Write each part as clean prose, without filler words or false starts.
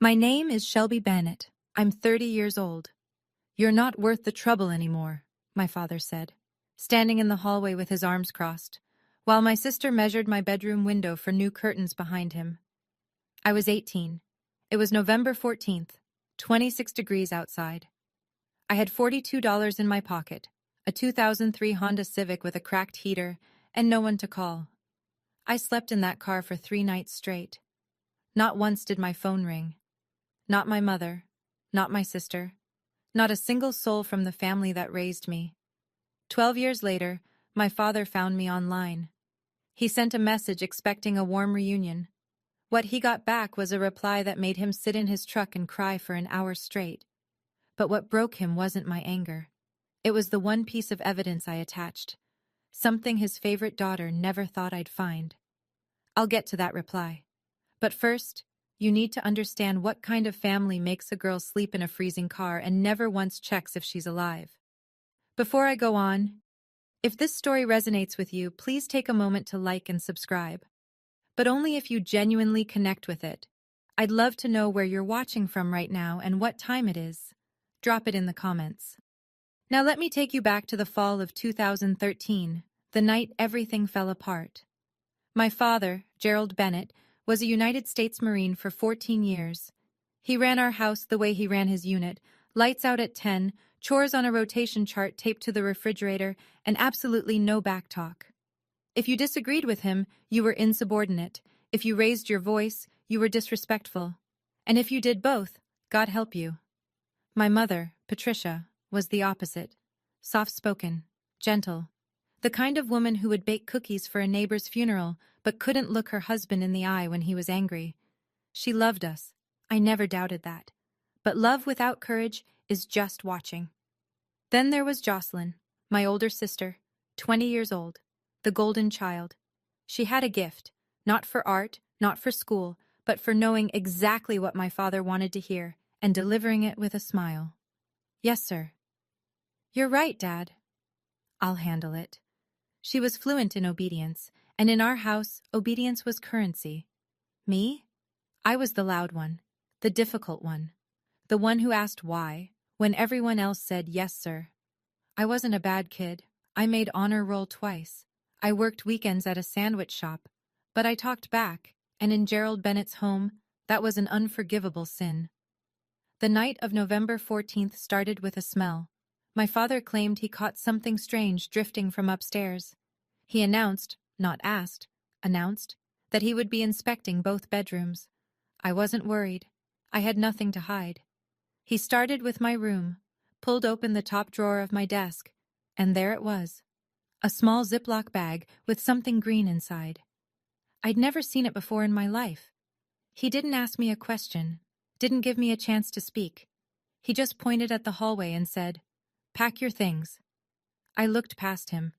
My name is Shelby Bennett. I'm 30 years old. You're not worth the trouble anymore, my father said, standing in the hallway with his arms crossed, while my sister measured my bedroom window for new curtains behind him. I was 18. It was November 14th, 26 degrees outside. I had $42 in my pocket, a 2003 Honda Civic with a cracked heater, and no one to call. I slept in that car for 3 nights straight. Not once did my phone ring. Not my mother, not my sister, not a single soul from the family that raised me. 12 years later, my father found me online. He sent a message expecting a warm reunion. What he got back was a reply that made him sit in his truck and cry for an hour straight. But what broke him wasn't my anger. It was the one piece of evidence I attached. Something his favorite daughter never thought I'd find. I'll get to that reply. But first, you need to understand what kind of family makes a girl sleep in a freezing car and never once checks if she's alive. Before I go on, if this story resonates with you, please take a moment to like and subscribe. But only if you genuinely connect with it. I'd love to know where you're watching from right now and what time it is. Drop it in the comments. Now let me take you back to the fall of 2013, the night everything fell apart. My father, Gerald Bennett, was a United States Marine for 14 years. He ran our house the way he ran his unit, lights out at 10, chores on a rotation chart taped to the refrigerator, and absolutely no backtalk. If you disagreed with him, you were insubordinate. If you raised your voice, you were disrespectful. And if you did both, God help you. My mother, Patricia, was the opposite. Soft-spoken, gentle. The kind of woman who would bake cookies for a neighbor's funeral, but couldn't look her husband in the eye when he was angry. She loved us. I never doubted that. But love without courage is just watching. Then there was Jocelyn, my older sister, 20 years old, the golden child. She had a gift, not for art, not for school, but for knowing exactly what my father wanted to hear and delivering it with a smile. Yes, sir. You're right, Dad. I'll handle it. She was fluent in obedience, and in our house, obedience was currency. Me? I was the loud one, the difficult one, the one who asked why, when everyone else said yes, sir. I wasn't a bad kid. I made honor roll twice. I worked weekends at a sandwich shop, but I talked back, and in Gerald Bennett's home, that was an unforgivable sin. The night of November 14th started with a smell. My father claimed he caught something strange drifting from upstairs. He announced, not asked, announced, that he would be inspecting both bedrooms. I wasn't worried. I had nothing to hide. He started with my room, pulled open the top drawer of my desk, and there it was. A small Ziploc bag with something green inside. I'd never seen it before in my life. He didn't ask me a question, didn't give me a chance to speak. He just pointed at the hallway and said, "Pack your things." I looked past him.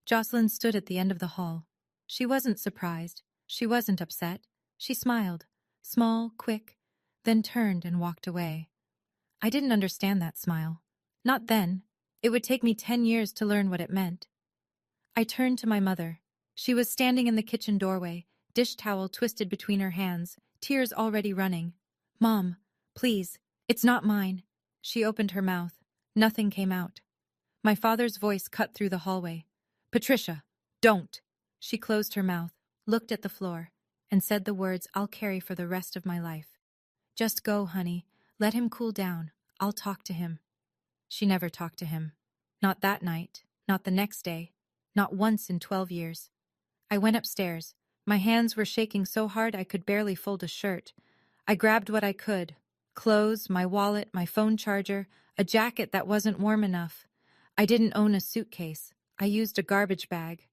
Jocelyn stood at the end of the hall. She wasn't surprised. She wasn't upset. She smiled, small, quick, then turned and walked away. I didn't understand that smile. Not then. It would take me 10 years to learn what it meant. I turned to my mother. She was standing in the kitchen doorway, dish towel twisted between her hands, tears already running. "Mom, please, it's not mine." She opened her mouth. Nothing came out. My father's voice cut through the hallway. "Patricia, don't!" She closed her mouth, looked at the floor, and said the words I'll carry for the rest of my life. "Just go, honey. Let him cool down. I'll talk to him." She never talked to him. Not that night, not the next day, not once in 12 years. I went upstairs. My hands were shaking so hard I could barely fold a shirt. I grabbed what I could. Clothes, my wallet, my phone charger, a jacket that wasn't warm enough. I didn't own a suitcase. I used a garbage bag.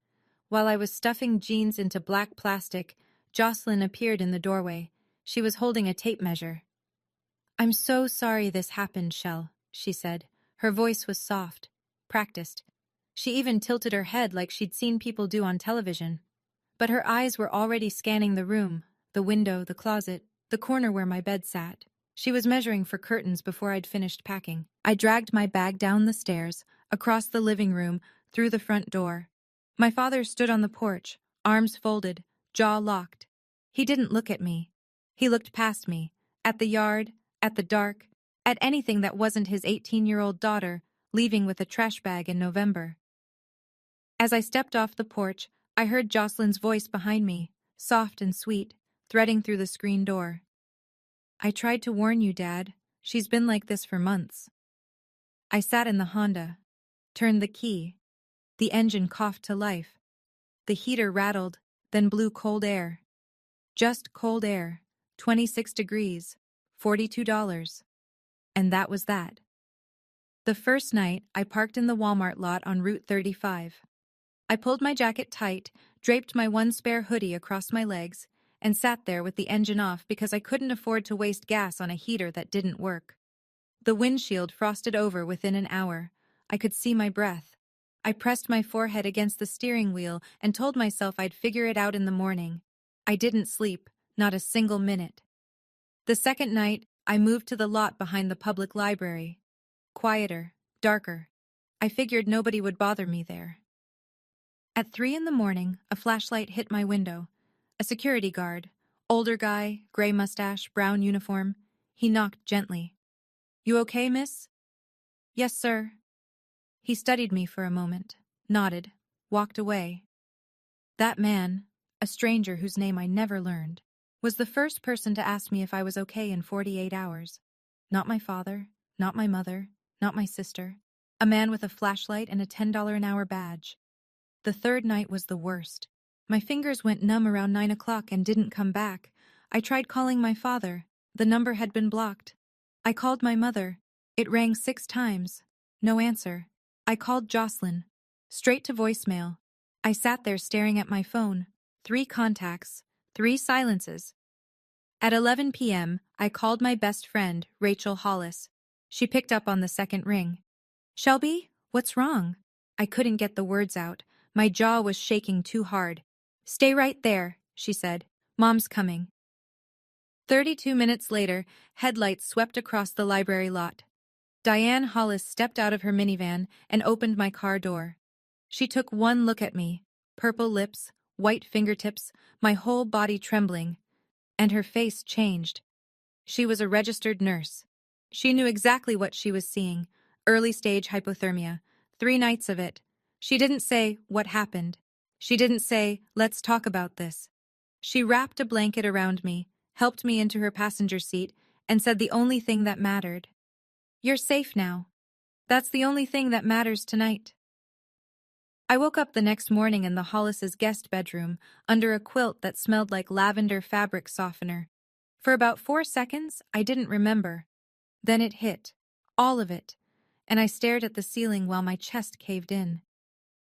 While I was stuffing jeans into black plastic, Jocelyn appeared in the doorway. She was holding a tape measure. "I'm so sorry this happened, Shell," she said. Her voice was soft, practiced. She even tilted her head like she'd seen people do on television. But her eyes were already scanning the room, the window, the closet, the corner where my bed sat. She was measuring for curtains before I'd finished packing. I dragged my bag down the stairs, across the living room, through the front door. My father stood on the porch, arms folded, jaw locked. He didn't look at me. He looked past me, At the yard, at the dark, at anything that wasn't his 18-year-old daughter leaving with a trash bag in November. As I stepped off the porch, I heard Jocelyn's voice behind me, soft and sweet, threading through the screen door. I tried to warn you, Dad. She's been like this for months. I sat in the Honda, turned the key. The engine coughed to life. The heater rattled, then blew cold air. Just cold air, 26 degrees, $42. And that was that. The first night, I parked in the Walmart lot on Route 35. I pulled my jacket tight, draped my one spare hoodie across my legs, and sat there with the engine off because I couldn't afford to waste gas on a heater that didn't work. The windshield frosted over within an hour. I could see my breath. I pressed my forehead against the steering wheel and told myself I'd figure it out in the morning. I didn't sleep, not a single minute. The second night, I moved to the lot behind the public library. Quieter, darker. I figured nobody would bother me there. At 3 a.m, a flashlight hit my window. A security guard, older guy, gray mustache, brown uniform. He knocked gently. "You okay, miss?" "Yes, sir." He studied me for a moment, nodded, walked away. That man, a stranger whose name I never learned, was the first person to ask me if I was okay in 48 hours. Not my father, not my mother, not my sister. A man with a flashlight and a $10 an hour badge. The third night was the worst. My fingers went numb around 9 o'clock and didn't come back. I tried calling my father. The number had been blocked. I called my mother. It rang 6 times. No answer. I called Jocelyn. Straight to voicemail. I sat there staring at my phone. 3 contacts. 3 silences. At 11 p.m., I called my best friend, Rachel Hollis. She picked up on the second ring. "Shelby, what's wrong?" I couldn't get the words out. My jaw was shaking too hard. "Stay right there," she said. "Mom's coming." 32 minutes later, headlights swept across the library lot. Diane Hollis stepped out of her minivan and opened my car door. She took one look at me, purple lips, white fingertips, my whole body trembling, and her face changed. She was a registered nurse. She knew exactly what she was seeing, early-stage hypothermia, 3 nights of it. She didn't say, "What happened?" She didn't say, "Let's talk about this." She wrapped a blanket around me, helped me into her passenger seat, and said the only thing that mattered. "You're safe now. That's the only thing that matters tonight." I woke up the next morning in the Hollis' guest bedroom, under a quilt that smelled like lavender fabric softener. For about 4 seconds, I didn't remember. Then it hit, all of it, and I stared at the ceiling while my chest caved in.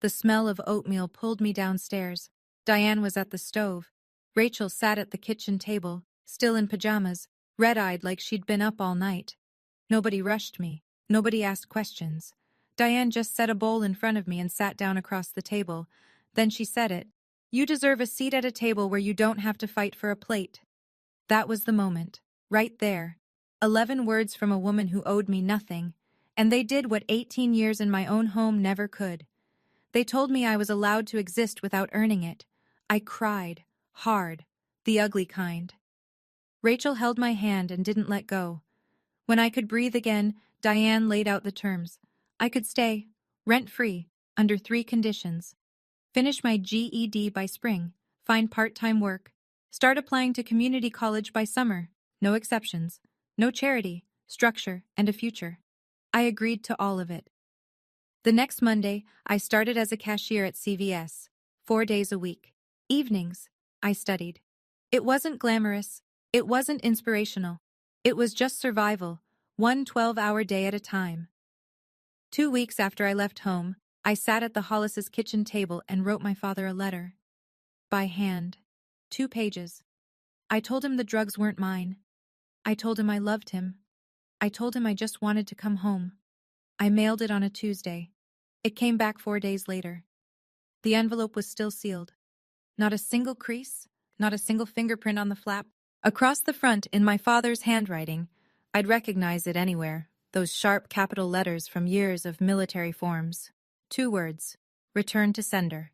The smell of oatmeal pulled me downstairs. Diane was at the stove. Rachel sat at the kitchen table, still in pajamas, red-eyed like she'd been up all night. Nobody rushed me. Nobody asked questions. Diane just set a bowl in front of me and sat down across the table. Then she said it. "You deserve a seat at a table where you don't have to fight for a plate." That was the moment. Right there. 11 words from a woman who owed me nothing. And they did what 18 years in my own home never could. They told me I was allowed to exist without earning it. I cried. Hard. The ugly kind. Rachel held my hand and didn't let go. When I could breathe again, Diane laid out the terms. I could stay, rent-free, under 3 conditions. Finish my GED by spring, find part-time work, start applying to community college by summer, no exceptions, no charity, structure, and a future. I agreed to all of it. The next Monday, I started as a cashier at CVS, 4 days a week. Evenings, I studied. It wasn't glamorous. It wasn't inspirational. It was just survival, one 12-hour day at a time. 2 weeks after I left home, I sat at the Hollis' kitchen table and wrote my father a letter. By hand. 2 pages. I told him the drugs weren't mine. I told him I loved him. I told him I just wanted to come home. I mailed it on a Tuesday. It came back 4 days later. The envelope was still sealed. Not a single crease, not a single fingerprint on the flap. Across the front, in my father's handwriting, I'd recognize it anywhere, those sharp capital letters from years of military forms. 2 words, return to sender.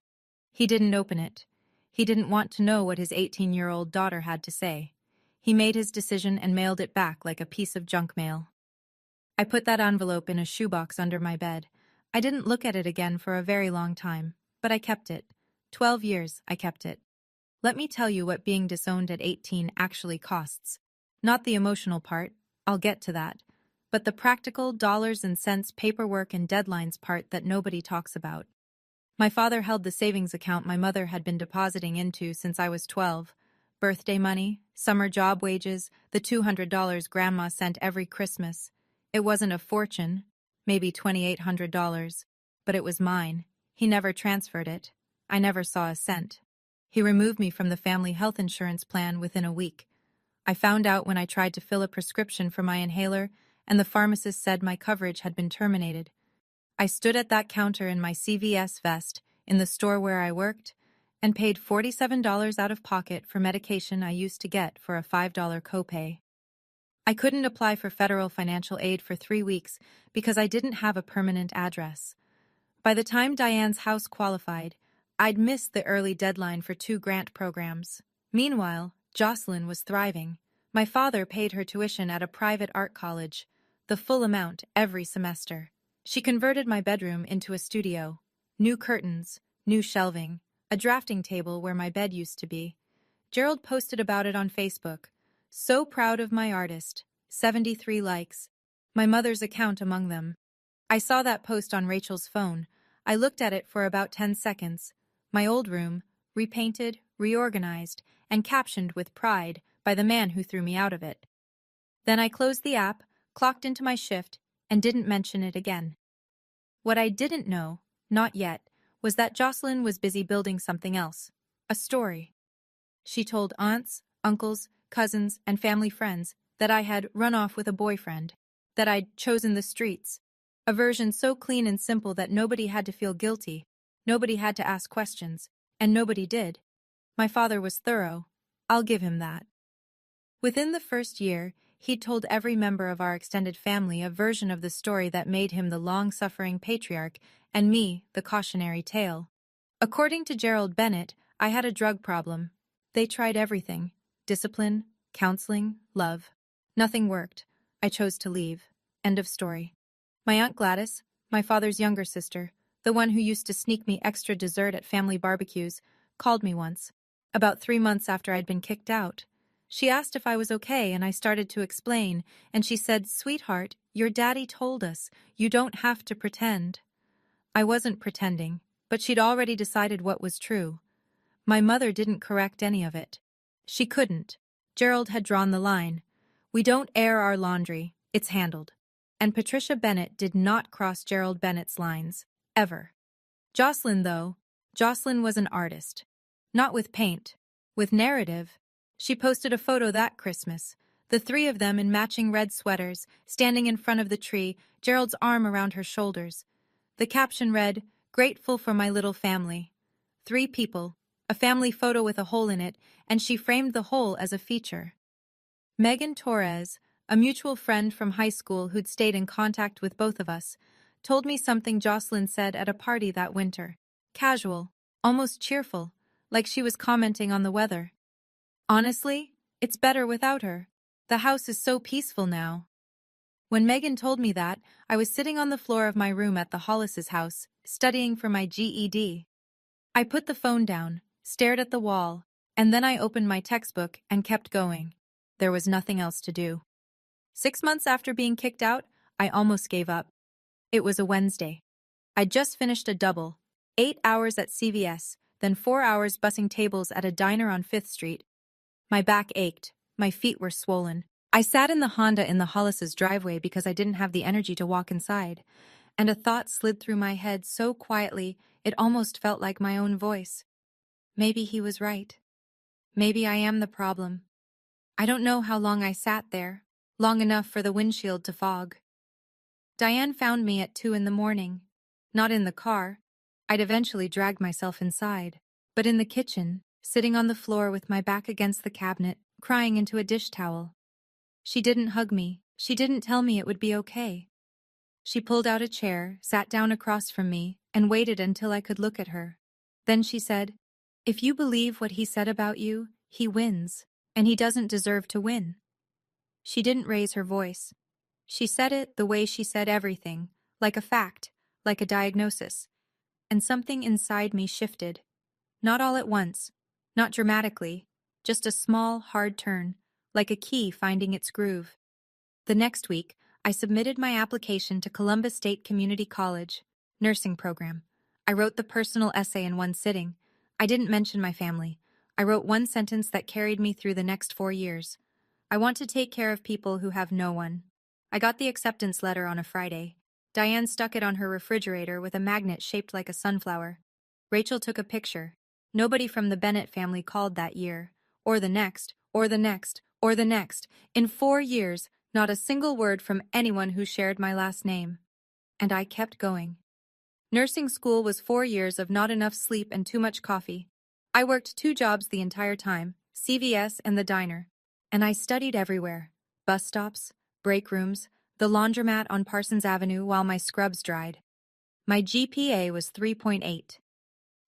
He didn't open it. He didn't want to know what his 18-year-old daughter had to say. He made his decision and mailed it back like a piece of junk mail. I put that envelope in a shoebox under my bed. I didn't look at it again for a very long time, but I kept it. 12 years, I kept it. Let me tell you what being disowned at 18 actually costs. Not the emotional part, I'll get to that, but the practical dollars and cents paperwork and deadlines part that nobody talks about. My father held the savings account my mother had been depositing into since I was 12. Birthday money, summer job wages, the $200 Grandma sent every Christmas. It wasn't a fortune, maybe $2,800, but it was mine. He never transferred it. I never saw a cent. He removed me from the family health insurance plan within a week. I found out when I tried to fill a prescription for my inhaler, and the pharmacist said my coverage had been terminated. I stood at that counter in my CVS vest in the store where I worked and paid $47 out of pocket for medication I used to get for a $5 copay. I couldn't apply for federal financial aid for 3 weeks because I didn't have a permanent address. By the time Diane's house qualified, I'd missed the early deadline for 2 grant programs. Meanwhile, Jocelyn was thriving. My father paid her tuition at a private art college, the full amount every semester. She converted my bedroom into a studio. New curtains, new shelving, a drafting table where my bed used to be. Gerald posted about it on Facebook. So proud of my artist. 73 likes. My mother's account among them. I saw that post on Rachel's phone. I looked at it for about 10 seconds. My old room, repainted, reorganized, and captioned with pride by the man who threw me out of it. Then I closed the app, clocked into my shift, and didn't mention it again. What I didn't know, not yet, was that Jocelyn was busy building something else. A story. She told aunts, uncles, cousins, and family friends that I had run off with a boyfriend, that I'd chosen the streets. A version so clean and simple that nobody had to feel guilty, nobody had to ask questions, and nobody did. My father was thorough. I'll give him that. Within the first year, he'd told every member of our extended family a version of the story that made him the long-suffering patriarch and me the cautionary tale. According to Gerald Bennett, I had a drug problem. They tried everything. Discipline, counseling, love. Nothing worked. I chose to leave. End of story. My Aunt Gladys, my father's younger sister, the one who used to sneak me extra dessert at family barbecues, called me once, about 3 months after I'd been kicked out. She asked if I was okay, and I started to explain, and she said, "Sweetheart, your daddy told us. You don't have to pretend." I wasn't pretending, but she'd already decided what was true. My mother didn't correct any of it. She couldn't. Gerald had drawn the line. We don't air our laundry. It's handled. And Patricia Bennett did not cross Gerald Bennett's lines. Ever. Jocelyn, though. Jocelyn was an artist. Not with paint. With narrative. She posted a photo that Christmas, the 3 of them in matching red sweaters, standing in front of the tree, Gerald's arm around her shoulders. The caption read, "Grateful for my little family." 3 people, a family photo with a hole in it, and she framed the hole as a feature. Megan Torres, a mutual friend from high school who'd stayed in contact with both of us, told me something Jocelyn said at a party that winter. Casual, almost cheerful, like she was commenting on the weather. "Honestly, it's better without her. The house is so peaceful now." When Megan told me that, I was sitting on the floor of my room at the Hollis's house, studying for my GED. I put the phone down, stared at the wall, and then I opened my textbook and kept going. There was nothing else to do. 6 months after being kicked out, I almost gave up. It was a Wednesday. I'd just finished a double, 8 hours at CVS, then 4 hours bussing tables at a diner on 5th Street. My back ached. My feet were swollen. I sat in the Honda in the Hollis's driveway because I didn't have the energy to walk inside, and a thought slid through my head so quietly it almost felt like my own voice. Maybe he was right. Maybe I am the problem. I don't know how long I sat there, long enough for the windshield to fog. Diane found me at 2 in the morning. Not in the car. I'd eventually dragged myself inside, but in the kitchen, sitting on the floor with my back against the cabinet, crying into a dish towel. She didn't hug me. She didn't tell me it would be okay. She pulled out a chair, sat down across from me, and waited until I could look at her. Then she said, "If you believe what he said about you, he wins, and he doesn't deserve to win." She didn't raise her voice. She said it the way she said everything, like a fact, like a diagnosis. And something inside me shifted. Not all at once, not dramatically, just a small, hard turn, like a key finding its groove. The next week, I submitted my application to Columbus State Community College, nursing program. I wrote the personal essay in one sitting. I didn't mention my family. I wrote one sentence that carried me through the next 4 years. I want to take care of people who have no one. I got the acceptance letter on a Friday. Diane stuck it on her refrigerator with a magnet shaped like a sunflower. Rachel took a picture. Nobody from the Bennett family called that year, or the next, or the next, or the next. In 4 years, not a single word from anyone who shared my last name. And I kept going. Nursing school was 4 years of not enough sleep and too much coffee. I worked 2 jobs the entire time, CVS and the diner. And I studied everywhere. Bus stops, break rooms, the laundromat on Parsons Avenue while my scrubs dried. My GPA was 3.8.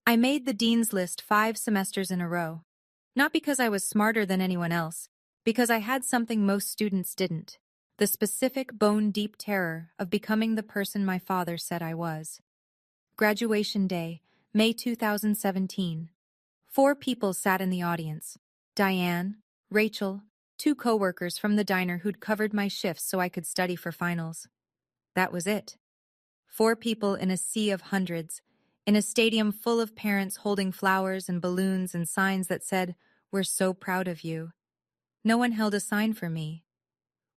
I made the dean's list 5 semesters in a row. Not because I was smarter than anyone else, because I had something most students didn't. The specific bone-deep terror of becoming the person my father said I was. Graduation day, May 2017. 4 people sat in the audience. Diane, Rachel, 2 coworkers from the diner who'd covered my shifts so I could study for finals. That was it. 4 people in a sea of hundreds, in a stadium full of parents holding flowers and balloons and signs that said, "We're so proud of you." No one held a sign for me.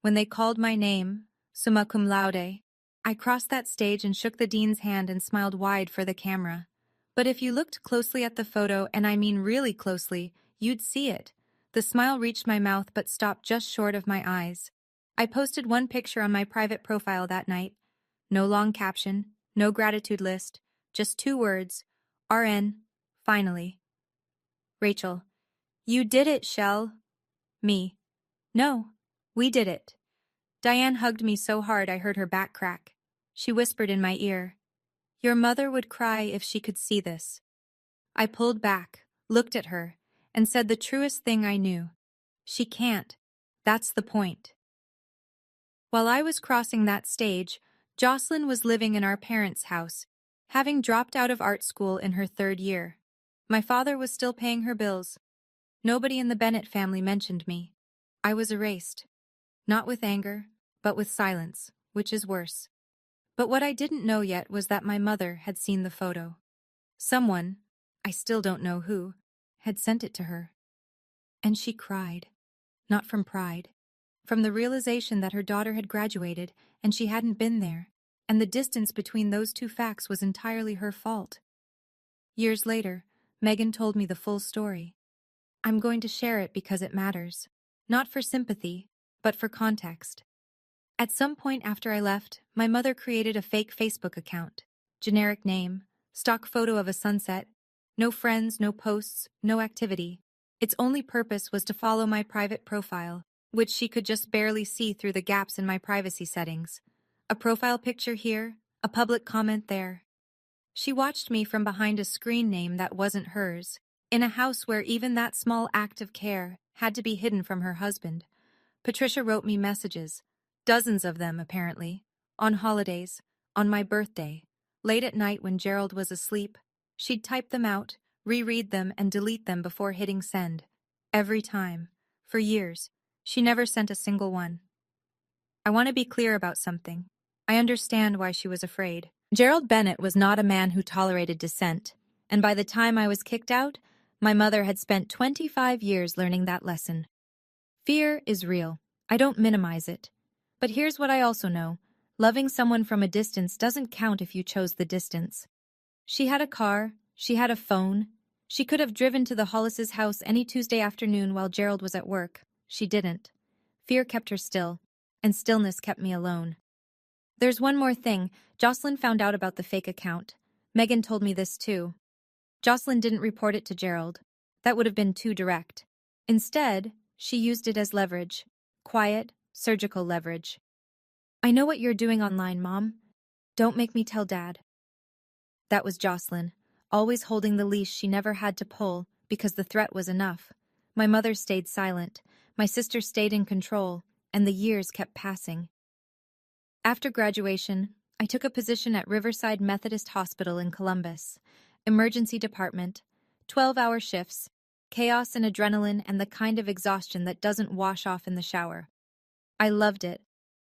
When they called my name, summa cum laude, I crossed that stage and shook the dean's hand and smiled wide for the camera. But if you looked closely at the photo, and I mean really closely, you'd see it. The smile reached my mouth but stopped just short of my eyes. I posted one picture on my private profile that night. No long caption, no gratitude list, just 2 words, RN, finally. Rachel: "You did it, Shell." Me: "No, we did it." Diane hugged me so hard I heard her back crack. She whispered in my ear, "Your mother would cry if she could see this." I pulled back, looked at her, and said the truest thing I knew. She can't. That's the point. While I was crossing that stage, Jocelyn was living in our parents' house, having dropped out of art school in her 3rd year. My father was still paying her bills. Nobody in the Bennett family mentioned me. I was erased. Not with anger, but with silence, which is worse. But what I didn't know yet was that my mother had seen the photo. Someone, I still don't know who, had sent it to her. And she cried. Not from pride. From the realization that her daughter had graduated and she hadn't been there, and the distance between those 2 facts was entirely her fault. Years later, Megan told me the full story. I'm going to share it because it matters. Not for sympathy, but for context. At some point after I left, my mother created a fake Facebook account. Generic name, stock photo of a sunset, no friends, no posts, no activity. Its only purpose was to follow my private profile, which she could just barely see through the gaps in my privacy settings. A profile picture here, a public comment there. She watched me from behind a screen name that wasn't hers, in a house where even that small act of care had to be hidden from her husband. Patricia wrote me messages, dozens of them apparently, on holidays, on my birthday, late at night when Gerald was asleep. She'd type them out, reread them, and delete them before hitting send. Every time. For years. She never sent a single one. I want to be clear about something. I understand why she was afraid. Gerald Bennett was not a man who tolerated dissent, and by the time I was kicked out, my mother had spent 25 years learning that lesson. Fear is real. I don't minimize it. But here's what I also know. Loving someone from a distance doesn't count if you chose the distance. She had a car. She had a phone. She could have driven to the Hollis's house any Tuesday afternoon while Gerald was at work. She didn't. Fear kept her still, and stillness kept me alone. There's one more thing. Jocelyn found out about the fake account. Megan told me this too. Jocelyn didn't report it to Gerald. That would have been too direct. Instead, she used it as leverage. Quiet, surgical leverage. "I know what you're doing online, Mom. Don't make me tell Dad." That was Jocelyn, always holding the leash she never had to pull because the threat was enough. My mother stayed silent, my sister stayed in control, and the years kept passing. After graduation, I took a position at Riverside Methodist Hospital in Columbus. Emergency department, 12-hour shifts, chaos and adrenaline, and the kind of exhaustion that doesn't wash off in the shower. I loved it.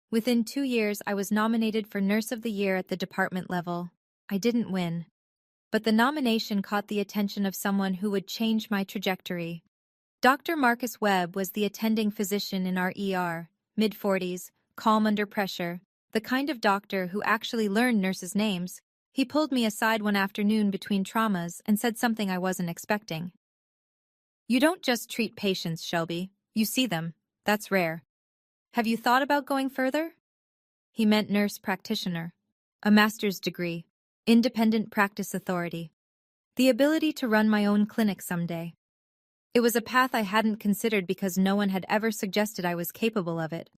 Within 2 years, I was nominated for Nurse of the Year at the department level. I didn't win, but the nomination caught the attention of someone who would change my trajectory. Dr. Marcus Webb was the attending physician in our ER, mid-40s, calm under pressure, the kind of doctor who actually learned nurses' names. He pulled me aside one afternoon between traumas and said something I wasn't expecting. "You don't just treat patients, Shelby. You see them. That's rare. Have you thought about going further?" He meant nurse practitioner, a master's degree, independent practice authority, the ability to run my own clinic someday. It was a path I hadn't considered because no one had ever suggested I was capable of it.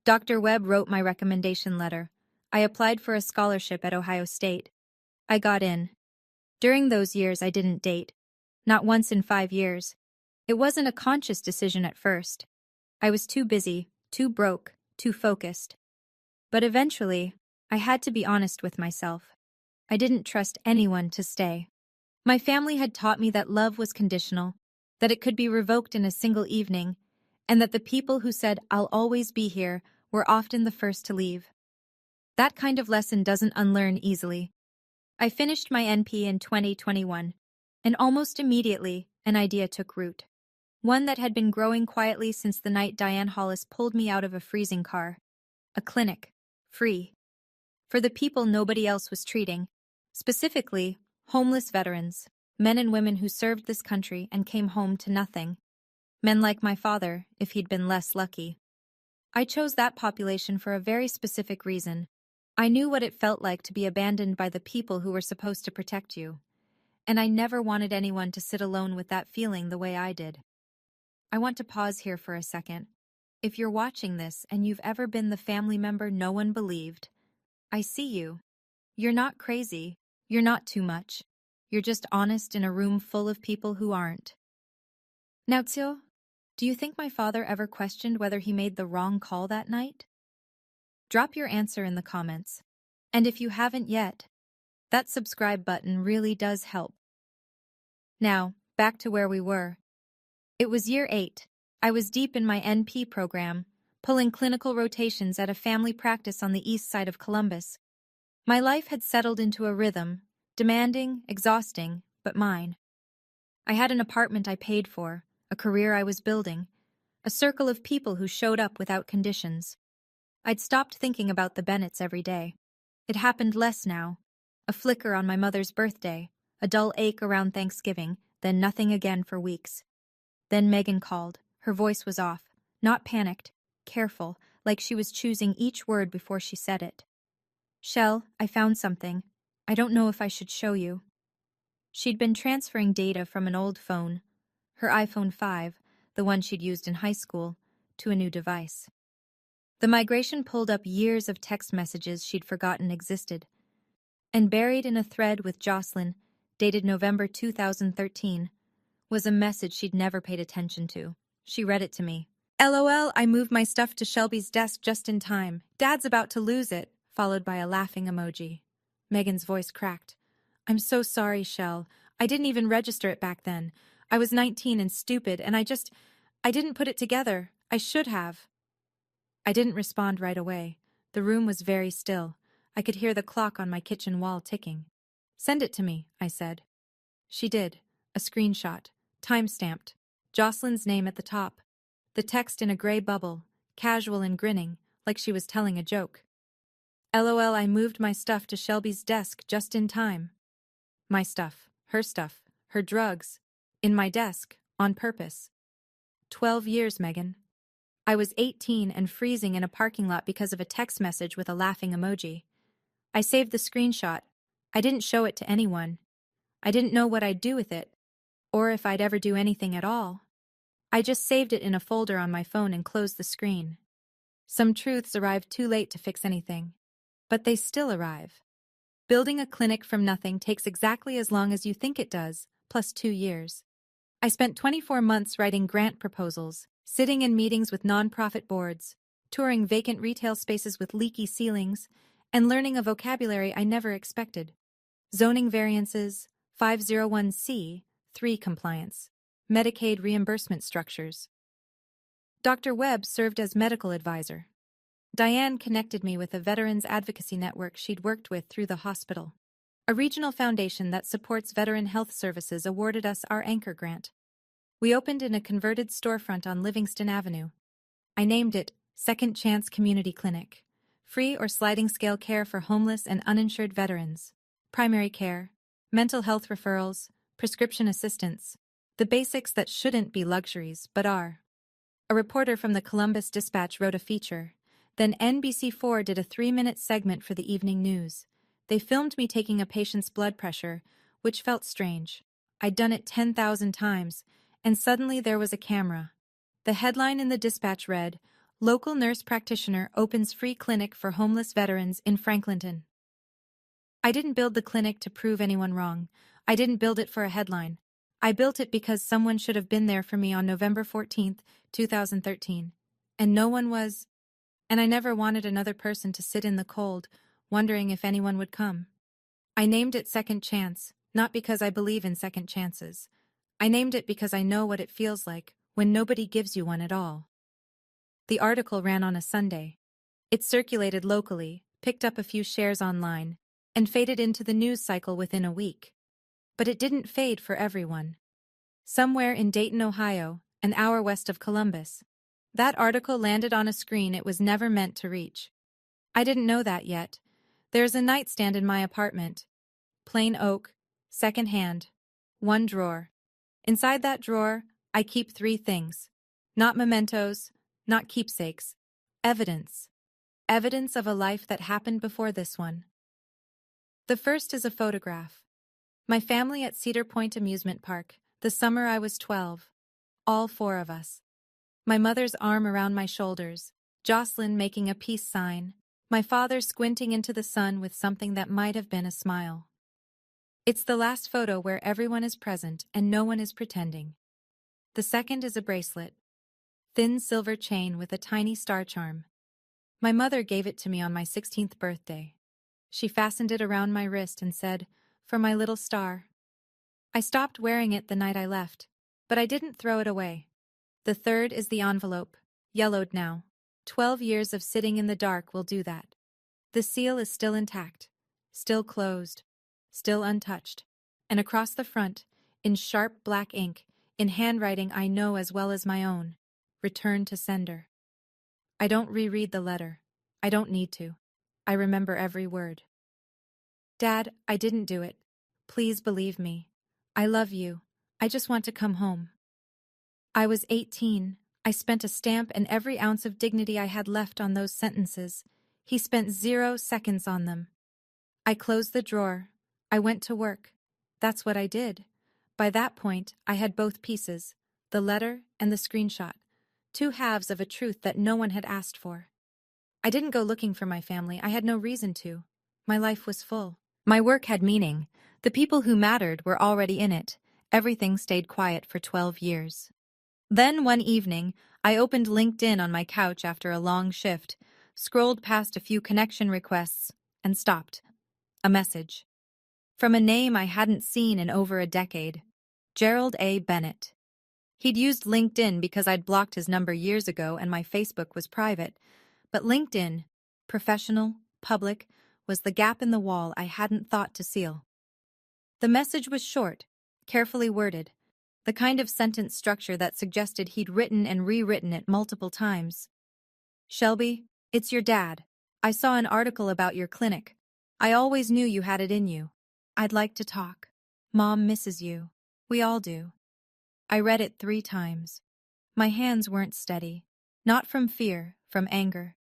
Dr. Webb wrote my recommendation letter. I applied for a scholarship at Ohio State. I got in. During those years, I didn't date. Not once in 5 years. It wasn't a conscious decision at first. I was too busy, too broke, too focused. But eventually, I had to be honest with myself. I didn't trust anyone to stay. My family had taught me that love was conditional, that it could be revoked in a single evening, and that the people who said, "I'll always be here," were often the first to leave. That kind of lesson doesn't unlearn easily. I finished my NP in 2021, and almost immediately, an idea took root. One that had been growing quietly since the night Diane Hollis pulled me out of a freezing car. A clinic. Free. For the people nobody else was treating. Specifically, homeless veterans, men and women who served this country and came home to nothing. Men like my father, if he'd been less lucky. I chose that population for a very specific reason. I knew what it felt like to be abandoned by the people who were supposed to protect you. And I never wanted anyone to sit alone with that feeling the way I did. I want to pause here for a second. If you're watching this and you've ever been the family member no one believed, I see you. You're not crazy. You're not too much. You're just honest in a room full of people who aren't. Now, Tsio, do you think my father ever questioned whether he made the wrong call that night? Drop your answer in the comments. And if you haven't yet, that subscribe button really does help. Now, back to where we were. It was year 8. I was deep in my NP program, pulling clinical rotations at a family practice on the east side of Columbus. My life had settled into a rhythm, demanding, exhausting, but mine. I had an apartment I paid for, a career I was building, a circle of people who showed up without conditions. I'd stopped thinking about the Bennetts every day. It happened less now. A flicker on my mother's birthday, a dull ache around Thanksgiving, then nothing again for weeks. Then Megan called. Her voice was off, not panicked, careful, like she was choosing each word before she said it. "Shell, I found something. I don't know if I should show you." She'd been transferring data from an old phone, her iPhone 5, the one she'd used in high school, to a new device. The migration pulled up years of text messages she'd forgotten existed. And buried in a thread with Jocelyn, dated November 2013, was a message she'd never paid attention to. She read it to me. "LOL, I moved my stuff to Shelby's desk just in time. Dad's about to lose it," followed by a laughing emoji. Megan's voice cracked. "I'm so sorry, Shell. I didn't even register it back then. I was 19 and stupid, and I didn't put it together. I should have." I didn't respond right away. The room was very still. I could hear the clock on my kitchen wall ticking. "Send it to me," I said. She did. A screenshot. Time-stamped. Jocelyn's name at the top. The text in a gray bubble, casual and grinning, like she was telling a joke. "LOL, I moved my stuff to Shelby's desk just in time." My stuff, her drugs, in my desk, on purpose. 12 years, Megan. I was 18 and freezing in a parking lot because of a text message with a laughing emoji. I saved the screenshot. I didn't show it to anyone. I didn't know what I'd do with it, or if I'd ever do anything at all. I just saved it in a folder on my phone and closed the screen. Some truths arrive too late to fix anything, but they still arrive. Building a clinic from nothing takes exactly as long as you think it does, plus 2 years. I spent 24 months writing grant proposals, sitting in meetings with nonprofit boards, touring vacant retail spaces with leaky ceilings, and learning a vocabulary I never expected. Zoning variances, 501c, 3 compliance, Medicaid reimbursement structures. Dr. Webb served as medical advisor. Diane connected me with a veterans advocacy network she'd worked with through the hospital. A regional foundation that supports veteran health services awarded us our anchor grant. We opened in a converted storefront on Livingston Avenue. I named it Second Chance Community Clinic. Free or sliding scale care for homeless and uninsured veterans. Primary care, mental health referrals, prescription assistance. The basics that shouldn't be luxuries, but are. A reporter from the Columbus Dispatch wrote a feature. Then NBC4 did a 3-minute segment for the evening news. They filmed me taking a patient's blood pressure, which felt strange. I'd done it 10,000 times, and suddenly there was a camera. The headline in the Dispatch read, "Local nurse practitioner opens free clinic for homeless veterans in Franklinton." I didn't build the clinic to prove anyone wrong. I didn't build it for a headline. I built it because someone should have been there for me on November 14, 2013. And no one was. And I never wanted another person to sit in the cold, wondering if anyone would come. I named it Second Chance, not because I believe in second chances. I named it because I know what it feels like when nobody gives you one at all. The article ran on a Sunday. It circulated locally, picked up a few shares online, and faded into the news cycle within a week. But it didn't fade for everyone. Somewhere in Dayton, Ohio, an hour west of Columbus, that article landed on a screen it was never meant to reach. I didn't know that yet. There's a nightstand in my apartment. Plain oak, second-hand, 1 drawer. Inside that drawer, I keep 3 things. Not mementos, not keepsakes. Evidence. Evidence of a life that happened before this one. The first is a photograph. My family at Cedar Point Amusement Park, the summer I was 12. All 4 of us. My mother's arm around my shoulders, Jocelyn making a peace sign, my father squinting into the sun with something that might have been a smile. It's the last photo where everyone is present and no one is pretending. The second is a bracelet. Thin silver chain with a tiny star charm. My mother gave it to me on my 16th birthday. She fastened it around my wrist and said, "For my little star." I stopped wearing it the night I left, but I didn't throw it away. The third is the envelope, yellowed now. 12 years of sitting in the dark will do that. The seal is still intact, still closed, still untouched, and across the front, in sharp black ink, in handwriting I know as well as my own, "Return to sender." I don't reread the letter. I don't need to. I remember every word. "Dad, I didn't do it. Please believe me. I love you. I just want to come home." I was 18. I spent a stamp and every ounce of dignity I had left on those sentences. He spent 0 seconds on them. I closed the drawer. I went to work. That's what I did. By that point, I had both pieces, the letter and the screenshot, 2 halves of a truth that no one had asked for. I didn't go looking for my family. I had no reason to. My life was full. My work had meaning. The people who mattered were already in it. Everything stayed quiet for 12 years. Then one evening, I opened LinkedIn on my couch after a long shift, scrolled past a few connection requests, and stopped. A message. From a name I hadn't seen in over a decade. Gerald A. Bennett. He'd used LinkedIn because I'd blocked his number years ago and my Facebook was private. But LinkedIn, professional, public, was the gap in the wall I hadn't thought to seal. The message was short, carefully worded, the kind of sentence structure that suggested he'd written and rewritten it multiple times. "Shelby, it's your dad. I saw an article about your clinic. I always knew you had it in you. I'd like to talk. Mom misses you. We all do." I read it 3 times. My hands weren't steady. Not from fear, from anger.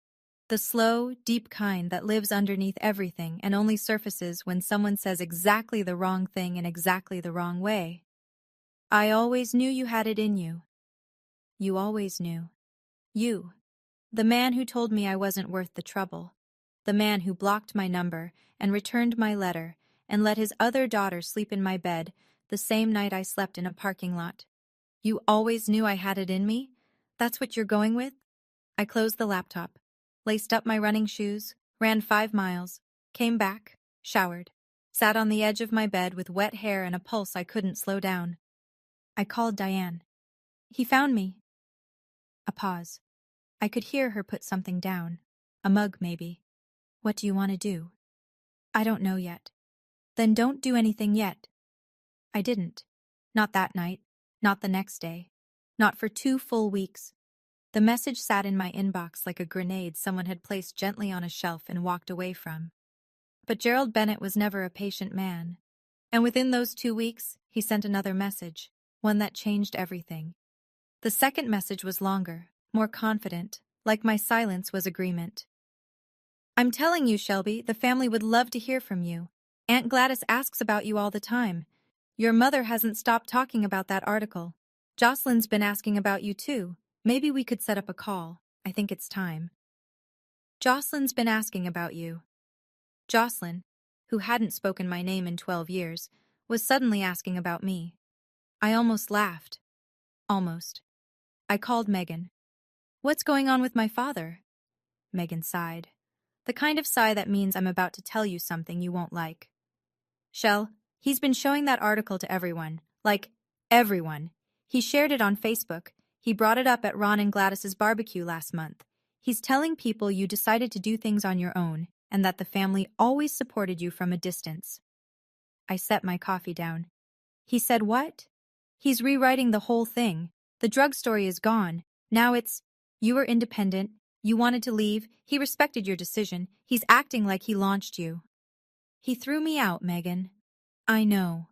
The slow, deep kind that lives underneath everything and only surfaces when someone says exactly the wrong thing in exactly the wrong way. "I always knew you had it in you." You always knew. You. The man who told me I wasn't worth the trouble. The man who blocked my number and returned my letter and let his other daughter sleep in my bed the same night I slept in a parking lot. You always knew I had it in me? That's what you're going with? I closed the laptop, laced up my running shoes, ran 5 miles, came back, showered, sat on the edge of my bed with wet hair and a pulse I couldn't slow down. I called Diane. He found me. A pause. I could hear her put something down. A mug, maybe. What do you want to do? I don't know yet. Then don't do anything yet. I didn't. Not that night. Not the next day. Not for 2 full weeks. The message sat in my inbox like a grenade someone had placed gently on a shelf and walked away from. But Gerald Bennett was never a patient man. And within those 2 weeks, he sent another message, one that changed everything. The second message was longer, more confident, like my silence was agreement. I'm telling you, Shelby, the family would love to hear from you. Aunt Gladys asks about you all the time. Your mother hasn't stopped talking about that article. Jocelyn's been asking about you too. Maybe we could set up a call. I think it's time. Jocelyn's been asking about you. Jocelyn, who hadn't spoken my name in 12 years, was suddenly asking about me. I almost laughed. Almost. I called Megan. What's going on with my father? Megan sighed. The kind of sigh that means I'm about to tell you something you won't like. Shell, he's been showing that article to everyone. Like, everyone. He shared it on Facebook. He brought it up at Ron and Gladys's barbecue last month. He's telling people you decided to do things on your own and that the family always supported you from a distance. I set my coffee down. He said what? He's rewriting the whole thing. The drug story is gone. Now it's, you were independent, you wanted to leave, he respected your decision, he's acting like he launched you. He threw me out, Megan. I know.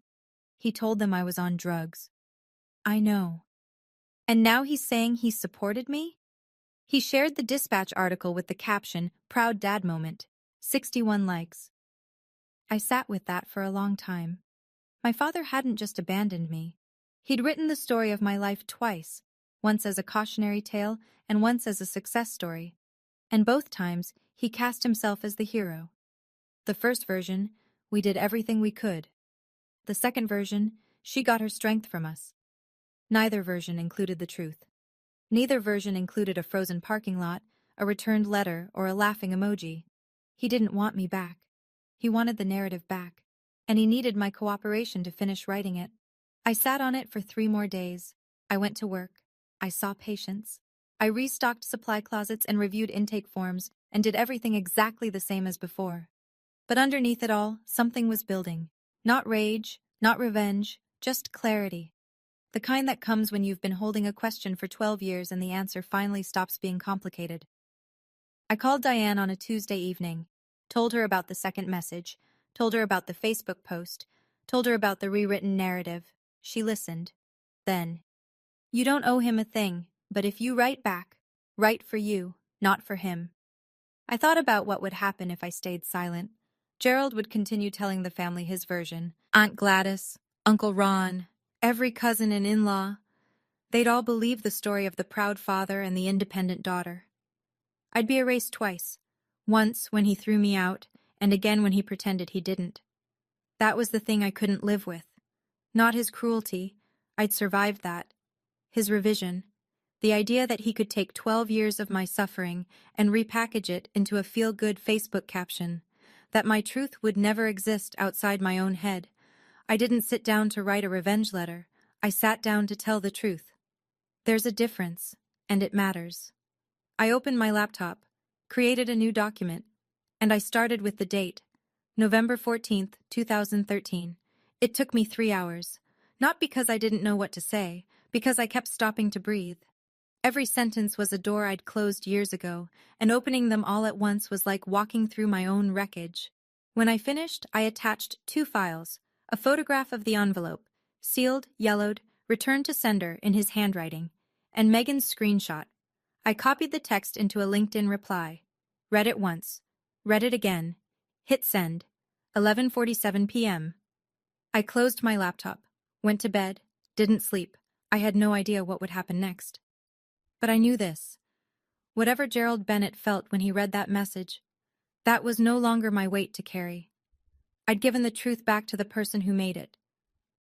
He told them I was on drugs. I know. And now he's saying he supported me? He shared the Dispatch article with the caption, Proud Dad Moment. 61 likes. I sat with that for a long time. My father hadn't just abandoned me. He'd written the story of my life twice, once as a cautionary tale and once as a success story. And both times, he cast himself as the hero. The first version, we did everything we could. The second version, she got her strength from us. Neither version included the truth. Neither version included a frozen parking lot, a returned letter, or a laughing emoji. He didn't want me back. He wanted the narrative back, and he needed my cooperation to finish writing it. I sat on it for 3 more days. I went to work. I saw patients. I restocked supply closets and reviewed intake forms and did everything exactly the same as before. But underneath it all, something was building. Not rage, not revenge, just clarity. The kind that comes when you've been holding a question for 12 years and the answer finally stops being complicated. I called Diane on a Tuesday evening, told her about the second message, told her about the Facebook post, told her about the rewritten narrative. She listened. Then, you don't owe him a thing, but if you write back, write for you, not for him. I thought about what would happen if I stayed silent. Gerald would continue telling the family his version. Aunt Gladys, Uncle Ron, every cousin and in-law. They'd all believe the story of the proud father and the independent daughter. I'd be erased twice. Once when he threw me out, and again when he pretended he didn't. That was the thing I couldn't live with. Not his cruelty. I'd survived that. His revision. The idea that he could take 12 years of my suffering and repackage it into a feel-good Facebook caption. That my truth would never exist outside my own head. I didn't sit down to write a revenge letter. I sat down to tell the truth. There's a difference, and it matters. I opened my laptop, created a new document, and I started with the date, November 14th, 2013. It took me 3 hours. Not because I didn't know what to say, because I kept stopping to breathe. Every sentence was a door I'd closed years ago, and opening them all at once was like walking through my own wreckage. When I finished, I attached 2 files, a photograph of the envelope, sealed, yellowed, returned to sender in his handwriting, and Megan's screenshot. I copied the text into a LinkedIn reply. Read it once. Read it again. Hit send. 11:47 p.m. I closed my laptop, went to bed, didn't sleep. I had no idea what would happen next. But I knew this. Whatever Gerald Bennett felt when he read that message, that was no longer my weight to carry. I'd given the truth back to the person who made it.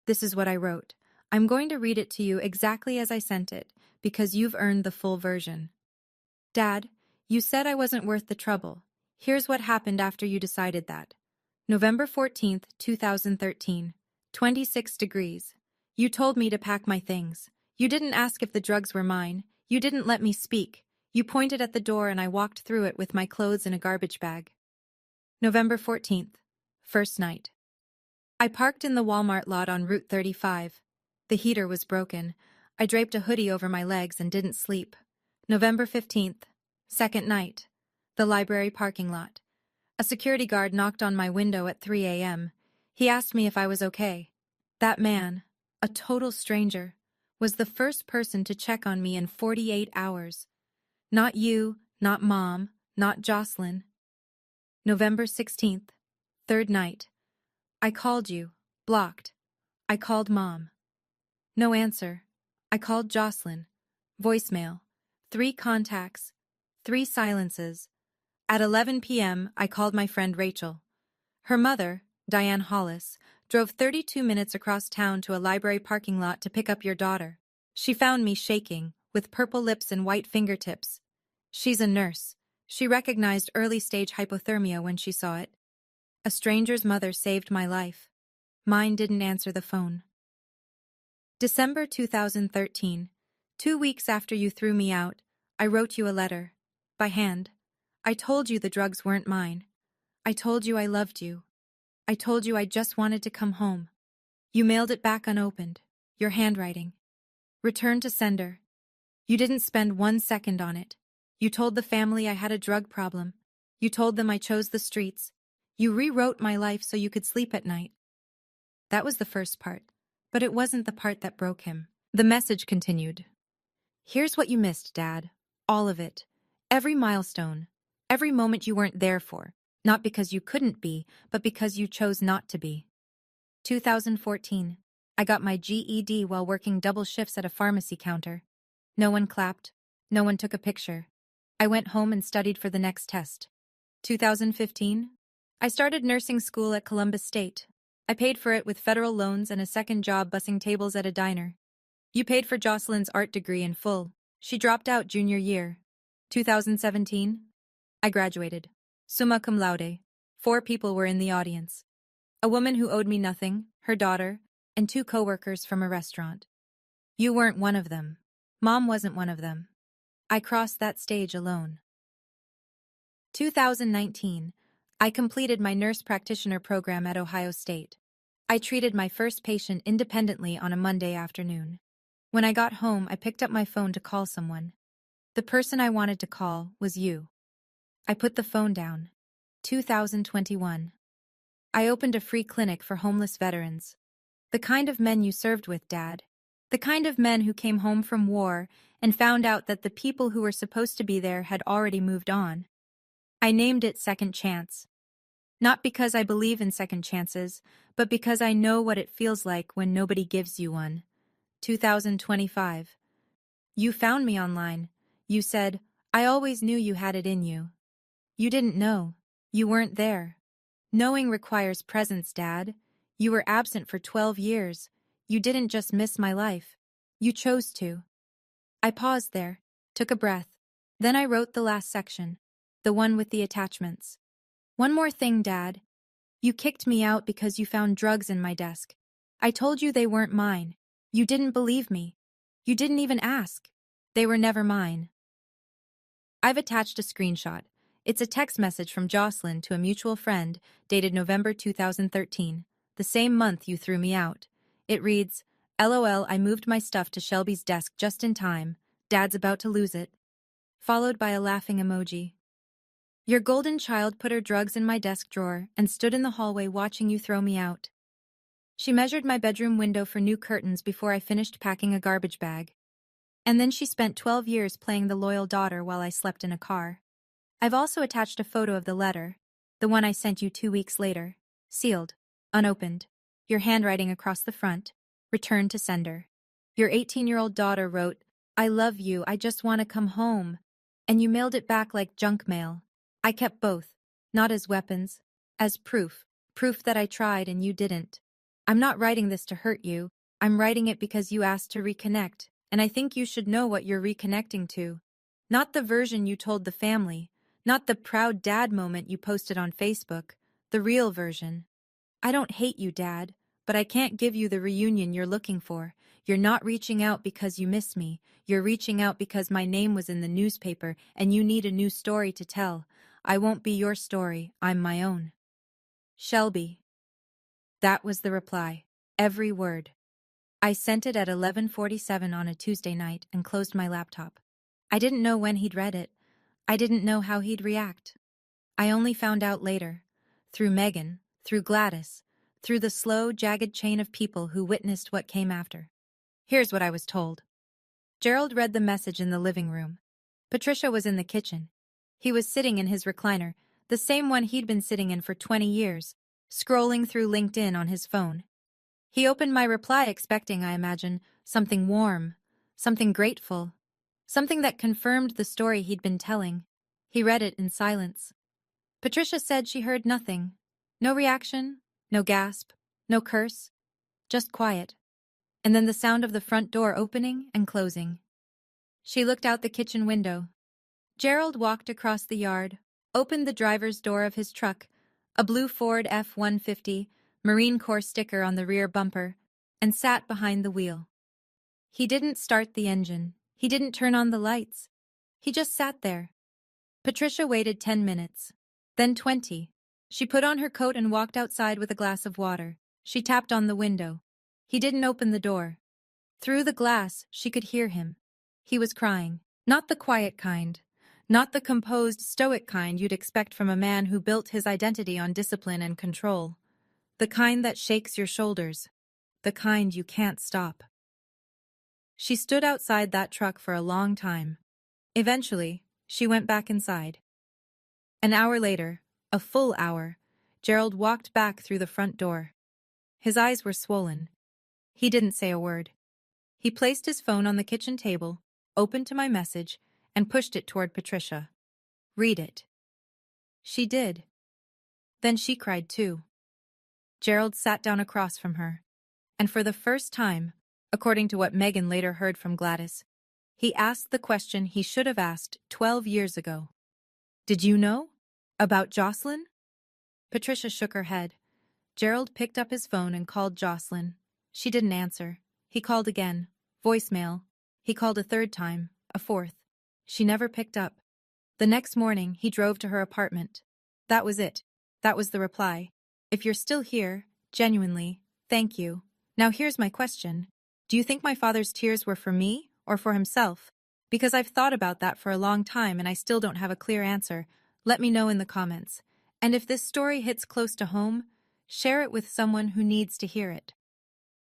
This is what I wrote. I'm going to read it to you exactly as I sent it, because you've earned the full version. Dad, you said I wasn't worth the trouble. Here's what happened after you decided that. November 14th, 2013. 26 degrees. You told me to pack my things. You didn't ask if the drugs were mine. You didn't let me speak. You pointed at the door and I walked through it with my clothes in a garbage bag. November 14th. First night. I parked in the Walmart lot on Route 35. The heater was broken. I draped a hoodie over my legs and didn't sleep. November 15th. Second night. The library parking lot. A security guard knocked on my window at 3 a.m. He asked me if I was okay. That man, a total stranger, was the first person to check on me in 48 hours. Not you, not Mom, not Jocelyn. November 16th. Third night. I called you. Blocked. I called Mom. No answer. I called Jocelyn. Voicemail. 3 contacts. 3 silences. At 11 p.m., I called my friend Rachel. Her mother, Diane Hollis, drove 32 minutes across town to a library parking lot to pick up your daughter. She found me shaking, with purple lips and white fingertips. She's a nurse. She recognized early-stage hypothermia when she saw it. A stranger's mother saved my life. Mine didn't answer the phone. December 2013. 2 weeks after you threw me out, I wrote you a letter. By hand. I told you the drugs weren't mine. I told you I loved you. I told you I just wanted to come home. You mailed it back unopened. Your handwriting. Return to sender. You didn't spend 1 second on it. You told the family I had a drug problem. You told them I chose the streets. You rewrote my life so you could sleep at night. That was the first part, but it wasn't the part that broke him. The message continued. Here's what you missed, Dad. All of it. Every milestone. Every moment you weren't there for. Not because you couldn't be, but because you chose not to be. 2014. I got my GED while working double shifts at a pharmacy counter. No one clapped. No one took a picture. I went home and studied for the next test. 2015. I started nursing school at Columbus State. I paid for it with federal loans and a second job bussing tables at a diner. You paid for Jocelyn's art degree in full. She dropped out junior year. 2017. I graduated. Summa cum laude. 4 people were in the audience. A woman who owed me nothing, her daughter, and 2 coworkers from a restaurant. You weren't one of them. Mom wasn't one of them. I crossed that stage alone. 2019. I completed my nurse practitioner program at Ohio State. I treated my first patient independently on a Monday afternoon. When I got home, I picked up my phone to call someone. The person I wanted to call was you. I put the phone down. 2021. I opened a free clinic for homeless veterans. The kind of men you served with, Dad. The kind of men who came home from war and found out that the people who were supposed to be there had already moved on. I named it Second Chance. Not because I believe in second chances, but because I know what it feels like when nobody gives you one. 2025. You found me online. You said, I always knew you had it in you. You didn't know. You weren't there. Knowing requires presence, Dad. You were absent for 12 years. You didn't just miss my life. You chose to. I paused there, took a breath. Then I wrote the last section, the one with the attachments. One more thing, Dad. You kicked me out because you found drugs in my desk. I told you they weren't mine. You didn't believe me. You didn't even ask. They were never mine. I've attached a screenshot. It's a text message from Jocelyn to a mutual friend, dated November 2013, the same month you threw me out. It reads, LOL, I moved my stuff to Shelby's desk just in time. Dad's about to lose it. Followed by a laughing emoji. Your golden child put her drugs in my desk drawer and stood in the hallway watching you throw me out. She measured my bedroom window for new curtains before I finished packing a garbage bag. And then she spent 12 years playing the loyal daughter while I slept in a car. I've also attached a photo of the letter, the one I sent you 2 weeks later, sealed, unopened, your handwriting across the front, return to sender. Your 18-year-old daughter wrote, I love you, I just want to come home. And you mailed it back like junk mail. I kept both, not as weapons, as proof that I tried and you didn't. I'm not writing this to hurt you. I'm writing it because you asked to reconnect, and I think you should know what you're reconnecting to. Not the version you told the family, not the proud dad moment you posted on Facebook, the real version. I don't hate you, Dad, but I can't give you the reunion you're looking for. You're not reaching out because you miss me. You're reaching out because my name was in the newspaper and you need a new story to tell. I won't be your story, I'm my own. Shelby. That was the reply. Every word. I sent it at 11:47 on a Tuesday night and closed my laptop. I didn't know when he'd read it. I didn't know how he'd react. I only found out later. Through Megan, through Gladys, through the slow, jagged chain of people who witnessed what came after. Here's what I was told. Gerald read the message in the living room. Patricia was in the kitchen. He was sitting in his recliner, the same one he'd been sitting in for 20 years, scrolling through LinkedIn on his phone. He opened my reply expecting, I imagine, something warm, something grateful, something that confirmed the story he'd been telling. He read it in silence. Patricia said she heard nothing. No reaction, no gasp, no curse, just quiet. And then the sound of the front door opening and closing. She looked out the kitchen window. Gerald walked across the yard, opened the driver's door of his truck, a blue Ford F-150, Marine Corps sticker on the rear bumper, and sat behind the wheel. He didn't start the engine. He didn't turn on the lights. He just sat there. Patricia waited 10 minutes, then 20. She put on her coat and walked outside with a glass of water. She tapped on the window. He didn't open the door. Through the glass, she could hear him. He was crying. Not the quiet kind. Not the composed, stoic kind you'd expect from a man who built his identity on discipline and control. The kind that shakes your shoulders. The kind you can't stop. She stood outside that truck for a long time. Eventually, she went back inside. An hour later, a full hour, Gerald walked back through the front door. His eyes were swollen. He didn't say a word. He placed his phone on the kitchen table, opened to my message, and pushed it toward Patricia. Read it. She did. Then she cried too. Gerald sat down across from her, and for the first time, according to what Megan later heard from Gladys, he asked the question he should have asked 12 years ago. Did you know? About Jocelyn? Patricia shook her head. Gerald picked up his phone and called Jocelyn. She didn't answer. He called again. Voicemail. He called a third time, a fourth. She never picked up. The next morning, he drove to her apartment. That was it. That was the reply. If you're still here, genuinely, thank you. Now here's my question. Do you think my father's tears were for me or for himself? Because I've thought about that for a long time and I still don't have a clear answer. Let me know in the comments. And if this story hits close to home, share it with someone who needs to hear it.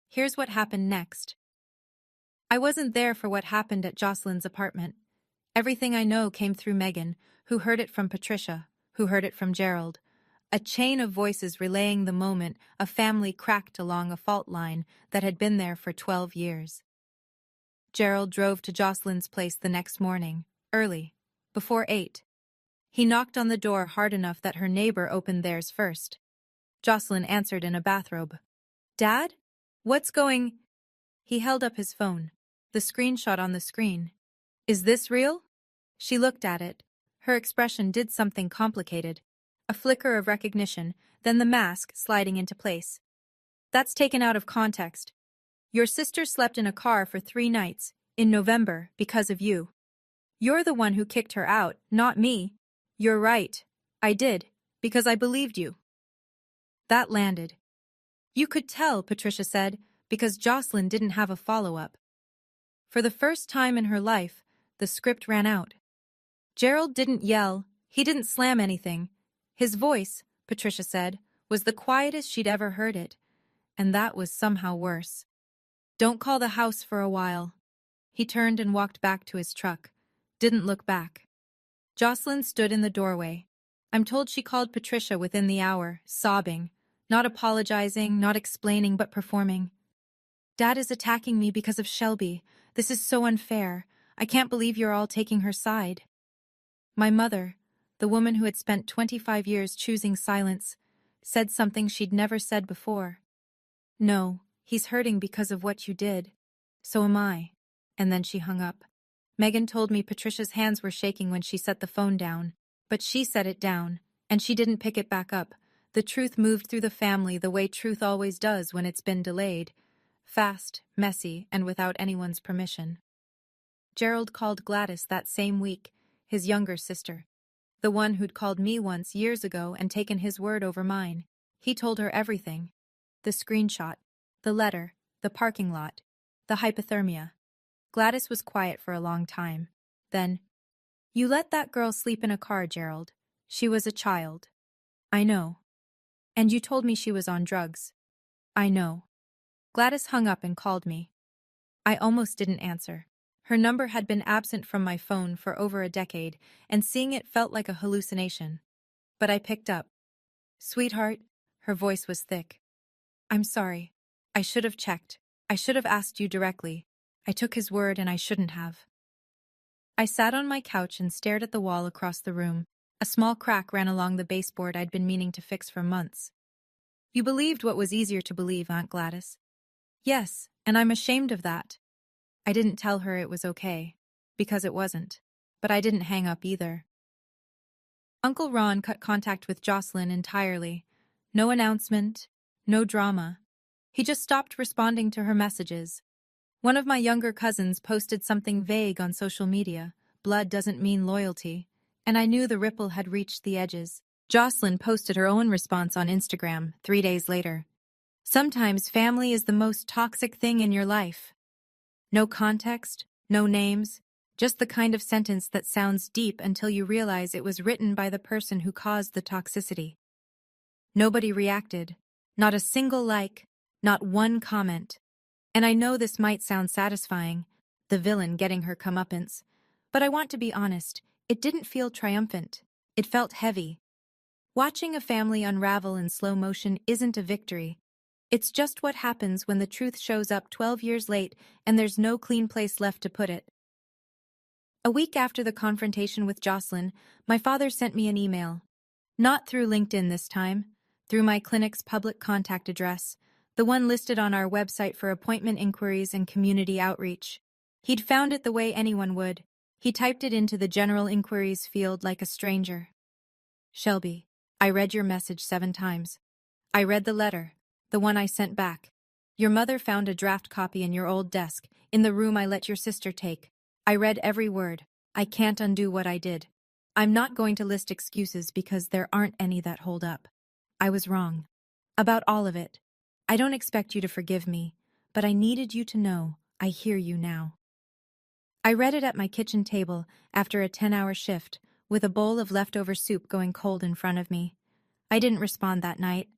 Here's what happened next. I wasn't there for what happened at Jocelyn's apartment. Everything I know came through Megan, who heard it from Patricia, who heard it from Gerald. A chain of voices relaying the moment a family cracked along a fault line that had been there for 12 years. Gerald drove to Jocelyn's place the next morning, early, before 8. He knocked on the door hard enough that her neighbor opened theirs first. Jocelyn answered in a bathrobe. Dad? What's going? He held up his phone, the screenshot on the screen. Is this real? She looked at it. Her expression did something complicated. A flicker of recognition, then the mask sliding into place. That's taken out of context. Your sister slept in a car for 3 nights, in November, because of you. You're the one who kicked her out, not me. You're right. I did, because I believed you. That landed. You could tell, Patricia said, because Jocelyn didn't have a follow-up. For the first time in her life, the script ran out. Gerald didn't yell, he didn't slam anything. His voice, Patricia said, was the quietest she'd ever heard it, and that was somehow worse. Don't call the house for a while. He turned and walked back to his truck, didn't look back. Jocelyn stood in the doorway. I'm told she called Patricia within the hour, sobbing, not apologizing, not explaining, but performing. Dad is attacking me because of Shelby. This is so unfair. I can't believe you're all taking her side. My mother, the woman who had spent 25 years choosing silence, said something she'd never said before. No, He's hurting because of what you did. So am I. And then she hung up. Megan told me Patricia's hands were shaking when she set the phone down. But she set it down, and she didn't pick it back up. The truth moved through the family the way truth always does when it's been delayed. Fast, messy, and without anyone's permission. Gerald called Gladys that same week, his younger sister. The one who'd called me once years ago and taken his word over mine. He told her everything. The screenshot, the letter, the parking lot, the hypothermia. Gladys was quiet for a long time. Then, "You let that girl sleep in a car, Gerald. She was a child." "I know." "And you told me she was on drugs." "I know." Gladys hung up and called me. I almost didn't answer. Her number had been absent from my phone for over a decade, and seeing it felt like a hallucination. But I picked up. "Sweetheart," her voice was thick. "I'm sorry. I should have checked. I should have asked you directly. I took his word and I shouldn't have." I sat on my couch and stared at the wall across the room. A small crack ran along the baseboard I'd been meaning to fix for months. "You believed what was easier to believe, Aunt Gladys." "Yes, and I'm ashamed of that." I didn't tell her it was okay, because it wasn't. But I didn't hang up either. Uncle Ron cut contact with Jocelyn entirely. No announcement, no drama. He just stopped responding to her messages. One of my younger cousins posted something vague on social media. Blood doesn't mean loyalty. And I knew the ripple had reached the edges. Jocelyn posted her own response on Instagram 3 days later. "Sometimes family is the most toxic thing in your life." No context, no names, just the kind of sentence that sounds deep until you realize it was written by the person who caused the toxicity. Nobody reacted. Not a single like, not one comment. And I know this might sound satisfying, the villain getting her comeuppance, but I want to be honest, it didn't feel triumphant. It felt heavy. Watching a family unravel in slow motion isn't a victory. It's just what happens when the truth shows up 12 years late and there's no clean place left to put it. A week after the confrontation with Jocelyn, my father sent me an email. Not through LinkedIn this time, through my clinic's public contact address, the one listed on our website for appointment inquiries and community outreach. He'd found it the way anyone would. He typed it into the general inquiries field like a stranger. "Shelby, I read your message 7 times. I read the letter, the one I sent back. Your mother found a draft copy in your old desk, in the room I let your sister take. I read every word. I can't undo what I did. I'm not going to list excuses because there aren't any that hold up. I was wrong. About all of it. I don't expect you to forgive me, but I needed you to know I hear you now." I read it at my kitchen table after a 10-hour shift, with a bowl of leftover soup going cold in front of me. I didn't respond that night,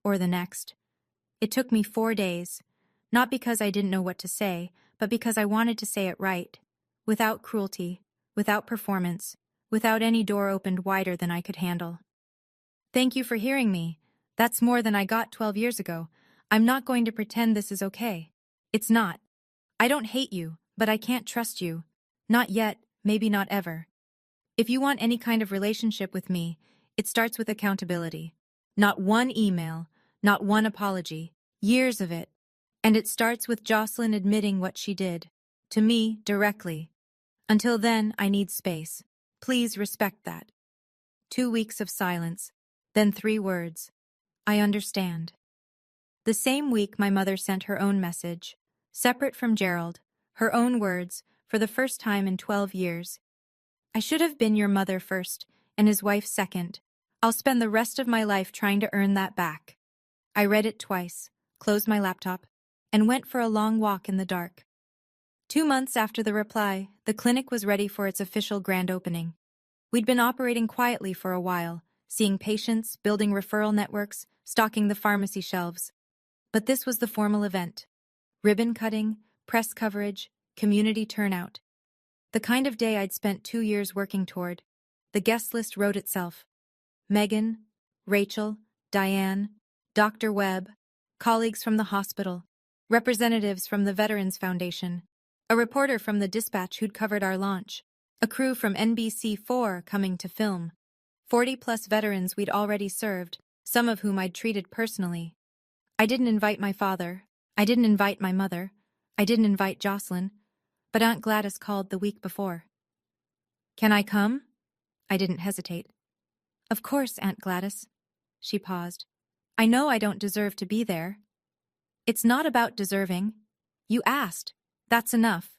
or the next. It took me 4 days, not because I didn't know what to say, but because I wanted to say it right, without cruelty, without performance, without any door opened wider than I could handle. "Thank you for hearing me. That's more than I got 12 years ago. I'm not going to pretend this is okay. It's not. I don't hate you, but I can't trust you. Not yet, maybe not ever. If you want any kind of relationship with me, it starts with accountability. Not one email, not one apology, years of it. And it starts with Jocelyn admitting what she did. To me, directly. Until then, I need space. Please respect that." 2 weeks of silence, then 3 words. "I understand." The same week, my mother sent her own message, separate from Gerald, her own words, for the first time in 12 years. "I should have been your mother first, and his wife second. I'll spend the rest of my life trying to earn that back." I read it twice, closed my laptop, and went for a long walk in the dark. 2 months after the reply, the clinic was ready for its official grand opening. We'd been operating quietly for a while, seeing patients, building referral networks, stocking the pharmacy shelves. But this was the formal event. Ribbon cutting, press coverage, community turnout. The kind of day I'd spent 2 years working toward. The guest list wrote itself. Megan, Rachel, Diane, Dr. Webb, colleagues from the hospital, representatives from the Veterans Foundation, a reporter from the Dispatch who'd covered our launch, a crew from NBC4 coming to film, 40-plus veterans we'd already served, some of whom I'd treated personally. I didn't invite my father, I didn't invite my mother. I didn't invite Jocelyn. But Aunt Gladys called the week before. Can I come? I didn't hesitate. Of course, Aunt Gladys. She paused. I know I don't deserve to be there. It's not about deserving. You asked. That's enough.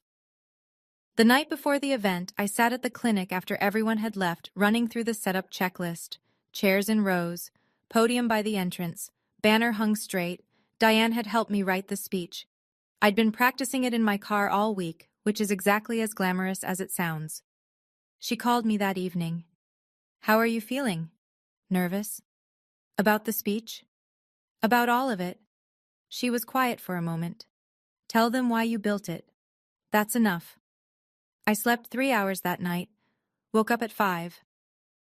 The night before the event, I sat at the clinic after everyone had left, running through the setup checklist. Chairs in rows, podium by the entrance, banner hung straight. Diane had helped me write the speech. I'd been practicing it in my car all week, which is exactly as glamorous as it sounds. She called me that evening. How are you feeling? Nervous? About the speech? About all of it. She was quiet for a moment. Tell them why you built it. That's enough. I slept 3 hours that night, woke up at 5,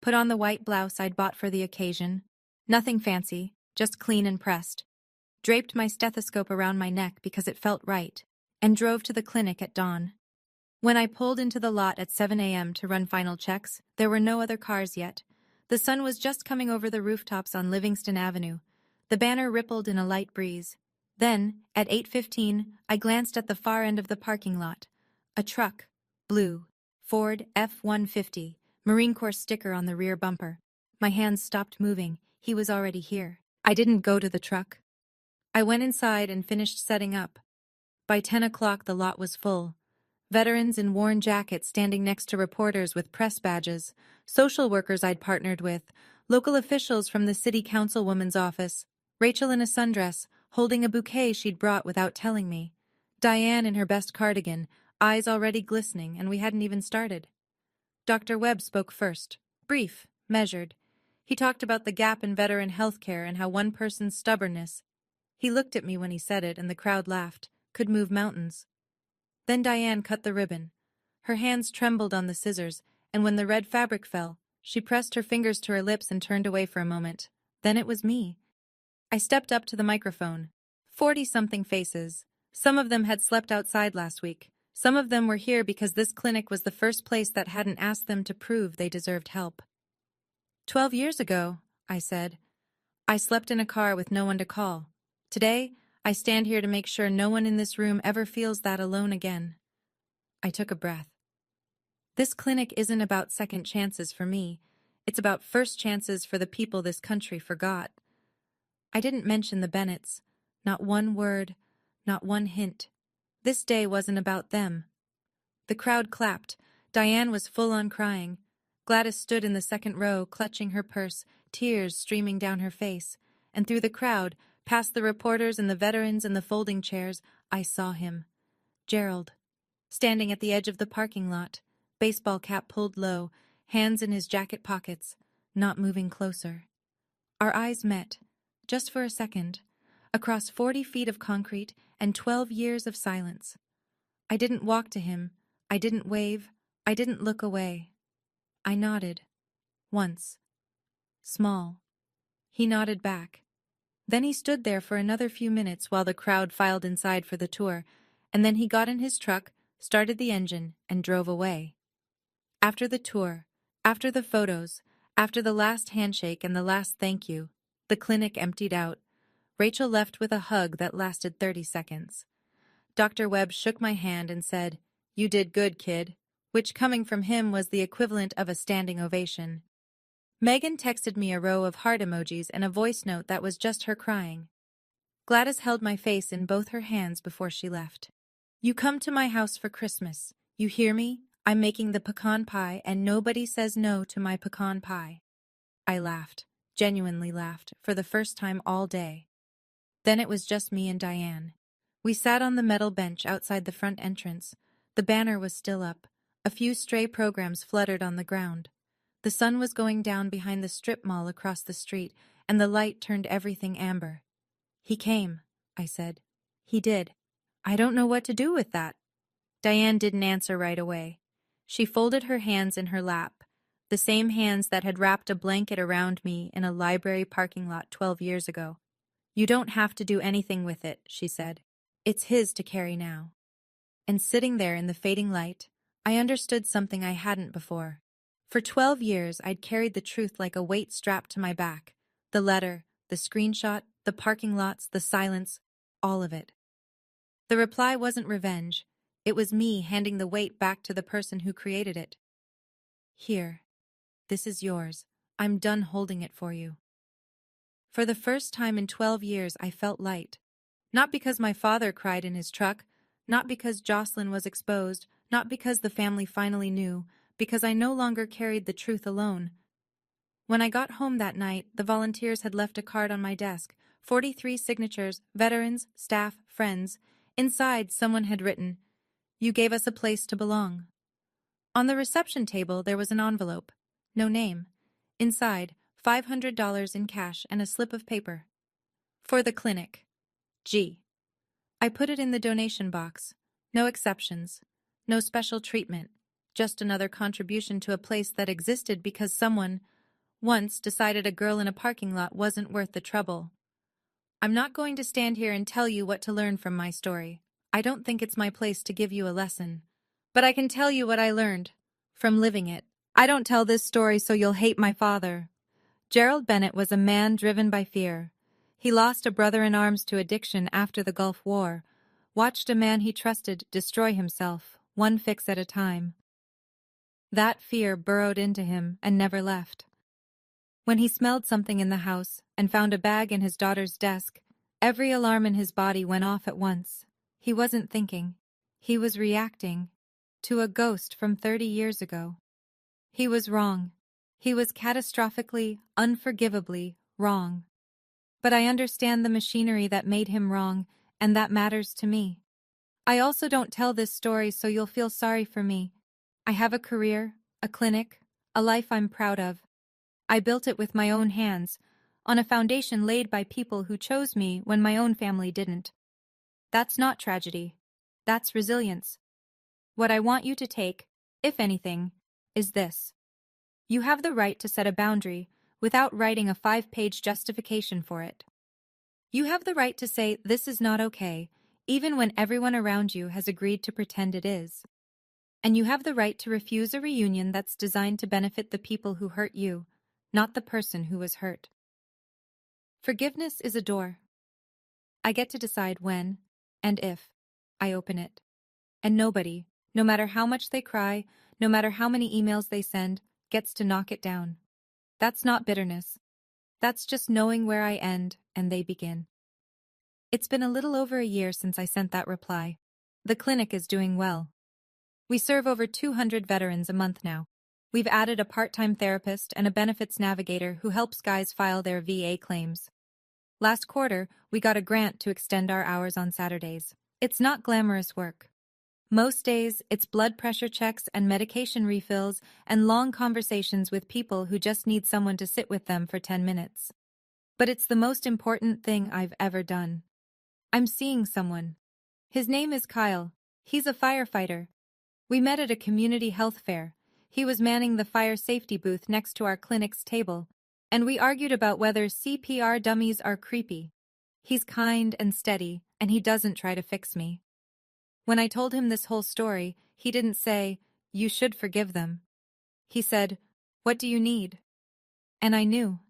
put on the white blouse I'd bought for the occasion. Nothing fancy, just clean and pressed. Draped my stethoscope around my neck because it felt right, and drove to the clinic at dawn. When I pulled into the lot at 7 a.m. to run final checks, there were no other cars yet. The sun was just coming over the rooftops on Livingston Avenue. The banner rippled in a light breeze. Then, at 8:15, I glanced at the far end of the parking lot. A truck, blue, Ford F-150, Marine Corps sticker on the rear bumper. My hands stopped moving. He was already here. I didn't go to the truck. I went inside and finished setting up. By 10 o'clock, the lot was full. Veterans in worn jackets standing next to reporters with press badges, social workers I'd partnered with, local officials from the city councilwoman's office, Rachel in a sundress, holding a bouquet she'd brought without telling me, Diane in her best cardigan, eyes already glistening, and we hadn't even started. Dr. Webb spoke first, brief, measured. He talked about the gap in veteran health care and how one person's stubbornness, he looked at me when he said it, and the crowd laughed, could move mountains. Then Diane cut the ribbon. Her hands trembled on the scissors, and when the red fabric fell, she pressed her fingers to her lips and turned away for a moment. Then it was me. I stepped up to the microphone. 40-something faces. Some of them had slept outside last week. Some of them were here because this clinic was the first place that hadn't asked them to prove they deserved help. 12 years ago, I said, I slept in a car with no one to call. Today, I stand here to make sure no one in this room ever feels that alone again. I took a breath. This clinic isn't about second chances for me. It's about first chances for the people this country forgot. I didn't mention the Bennetts. Not one word, not one hint. This day wasn't about them. The crowd clapped. Diane was full on crying. Gladys stood in the second row, clutching her purse, tears streaming down her face. And through the crowd, past the reporters and the veterans and the folding chairs, I saw him. Gerald. Standing at the edge of the parking lot, baseball cap pulled low, hands in his jacket pockets, not moving closer. Our eyes met, just for a second, across 40 feet of concrete and 12 years of silence. I didn't walk to him. I didn't wave. I didn't look away. I nodded. Once. Small. He nodded back. Then he stood there for another few minutes while the crowd filed inside for the tour, and then he got in his truck, started the engine, and drove away. After the tour, after the photos, after the last handshake and the last thank you, the clinic emptied out. Rachel left with a hug that lasted 30 seconds. Dr. Webb shook my hand and said, "You did good, kid," which coming from him was the equivalent of a standing ovation. Megan texted me a row of heart emojis and a voice note that was just her crying. Gladys held my face in both her hands before she left. "You come to my house for Christmas. You hear me? I'm making the pecan pie, and nobody says no to my pecan pie." I laughed, genuinely laughed, for the first time all day. Then it was just me and Diane. We sat on the metal bench outside the front entrance. The banner was still up. A few stray programs fluttered on the ground. The sun was going down behind the strip mall across the street, and the light turned everything amber. "He came," I said. "He did. I don't know what to do with that." Diane didn't answer right away. She folded her hands in her lap, the same hands that had wrapped a blanket around me in a library parking lot 12 years ago. "You don't have to do anything with it," she said. "It's his to carry now." And sitting there in the fading light, I understood something I hadn't before. For 12 years, I'd carried the truth like a weight strapped to my back. The letter, the screenshot, the parking lots, the silence, all of it. The reply wasn't revenge. It was me handing the weight back to the person who created it. Here. This is yours. I'm done holding it for you. For the first time in 12 years, I felt light. Not because my father cried in his truck, not because Jocelyn was exposed, not because the family finally knew, because I no longer carried the truth alone. When I got home that night, the volunteers had left a card on my desk, 43 signatures, veterans, staff, friends. Inside, someone had written, "You gave us a place to belong." On the reception table, there was an envelope. No name. Inside, $500 in cash and a slip of paper. For the clinic. G. I put it in the donation box. No exceptions. No special treatment. Just another contribution to a place that existed because someone, once, decided a girl in a parking lot wasn't worth the trouble. I'm not going to stand here and tell you what to learn from my story. I don't think it's my place to give you a lesson. But I can tell you what I learned from living it. I don't tell this story so you'll hate my father. Gerald Bennett was a man driven by fear. He lost a brother-in-arms to addiction after the Gulf War, watched a man he trusted destroy himself, one fix at a time. That fear burrowed into him and never left. When he smelled something in the house and found a bag in his daughter's desk, every alarm in his body went off at once. He wasn't thinking. He was reacting to a ghost from 30 years ago. He was wrong. He was catastrophically, unforgivably wrong. But I understand the machinery that made him wrong, and that matters to me. I also don't tell this story so you'll feel sorry for me. I have a career, a clinic, a life I'm proud of. I built it with my own hands, on a foundation laid by people who chose me when my own family didn't. That's not tragedy. That's resilience. What I want you to take, if anything, is this. You have the right to set a boundary without writing a 5-page justification for it. You have the right to say this is not okay, even when everyone around you has agreed to pretend it is. And you have the right to refuse a reunion that's designed to benefit the people who hurt you, not the person who was hurt. Forgiveness is a door. I get to decide when, and if, I open it. And nobody, no matter how much they cry, no matter how many emails they send, gets to knock it down. That's not bitterness. That's just knowing where I end and they begin. It's been a little over a year since I sent that reply. The clinic is doing well. We serve over 200 veterans a month now. We've added a part-time therapist and a benefits navigator who helps guys file their VA claims. Last quarter, we got a grant to extend our hours on Saturdays. It's not glamorous work. Most days, it's blood pressure checks and medication refills and long conversations with people who just need someone to sit with them for 10 minutes. But it's the most important thing I've ever done. I'm seeing someone. His name is Kyle. He's a firefighter. We met at a community health fair. He was manning the fire safety booth next to our clinic's table, and we argued about whether CPR dummies are creepy. He's kind and steady, and he doesn't try to fix me. When I told him this whole story, he didn't say, "You should forgive them." He said, "What do you need?" And I knew.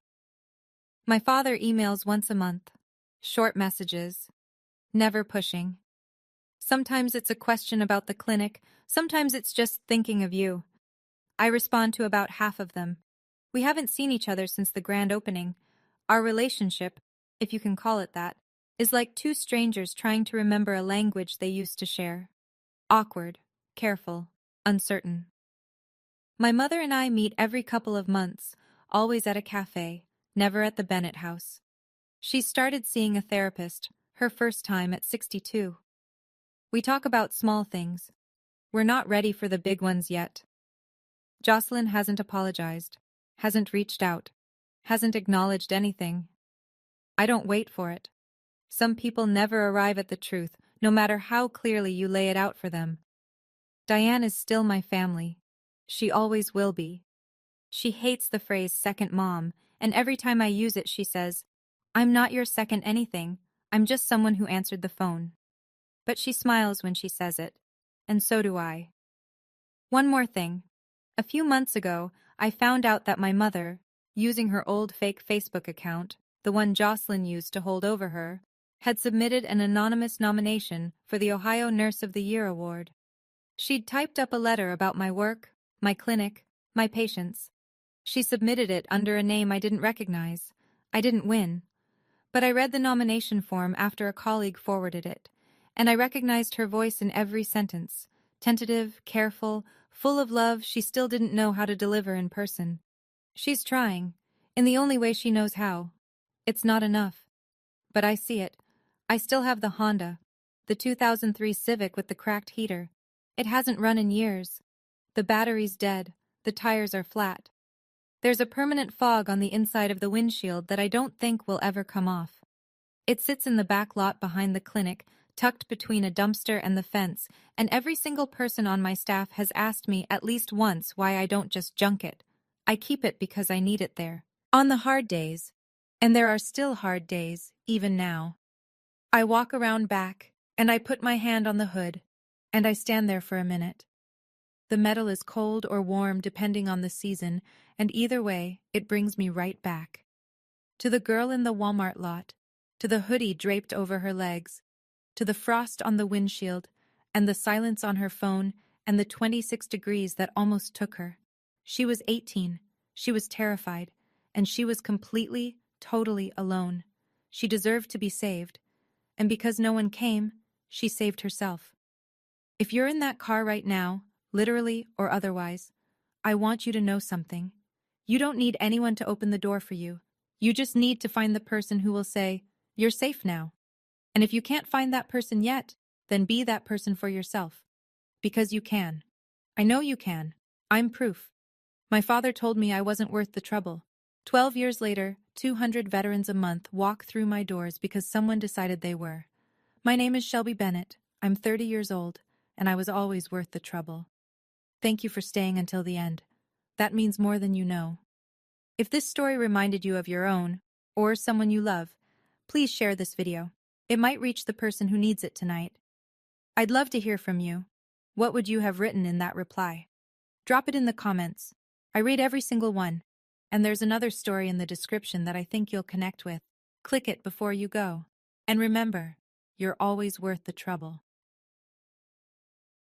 My father emails once a month. Short messages. Never pushing. Sometimes it's a question about the clinic, sometimes it's just thinking of you. I respond to about half of them. We haven't seen each other since the grand opening. Our relationship, if you can call it that, is like two strangers trying to remember a language they used to share. Awkward, careful, uncertain. My mother and I meet every couple of months, always at a cafe, never at the Bennett house. She started seeing a therapist, her first time at 62. We talk about small things. We're not ready for the big ones yet. Jocelyn hasn't apologized, hasn't reached out, hasn't acknowledged anything. I don't wait for it. Some people never arrive at the truth, no matter how clearly you lay it out for them. Diane is still my family. She always will be. She hates the phrase second mom, and every time I use it she says, "I'm not your second anything, I'm just someone who answered the phone." But she smiles when she says it, and so do I. One more thing. A few months ago, I found out that my mother, using her old fake Facebook account, the one Jocelyn used to hold over her, had submitted an anonymous nomination for the Ohio Nurse of the Year award. She'd typed up a letter about my work, my clinic, my patients. She submitted it under a name I didn't recognize. I didn't win. But I read the nomination form after a colleague forwarded it, and I recognized her voice in every sentence. Tentative, careful, full of love she still didn't know how to deliver in person. She's trying, in the only way she knows how. It's not enough. But I see it. I still have the Honda, the 2003 Civic with the cracked heater. It hasn't run in years. The battery's dead. The tires are flat. There's a permanent fog on the inside of the windshield that I don't think will ever come off. It sits in the back lot behind the clinic, tucked between a dumpster and the fence, and every single person on my staff has asked me at least once why I don't just junk it. I keep it because I need it there. On the hard days, and there are still hard days, even now, I walk around back, and I put my hand on the hood, and I stand there for a minute. The metal is cold or warm depending on the season, and either way, it brings me right back. To the girl in the Walmart lot, to the hoodie draped over her legs, to the frost on the windshield, and the silence on her phone, and the 26 degrees that almost took her. She was 18, she was terrified, and she was completely, totally alone. She deserved to be saved, and because no one came, she saved herself. If you're in that car right now, literally or otherwise, I want you to know something. You don't need anyone to open the door for you. You just need to find the person who will say, "You're safe now." And if you can't find that person yet, then be that person for yourself. Because you can. I know you can. I'm proof. My father told me I wasn't worth the trouble. 12 years later, 200 veterans a month walk through my doors because someone decided they were. My name is Shelby Bennett. I'm 30 years old, and I was always worth the trouble. Thank you for staying until the end. That means more than you know. If this story reminded you of your own, or someone you love, please share this video. It might reach the person who needs it tonight. I'd love to hear from you. What would you have written in that reply? Drop it in the comments. I read every single one. And there's another story in the description that I think you'll connect with. Click it before you go. And remember, you're always worth the trouble.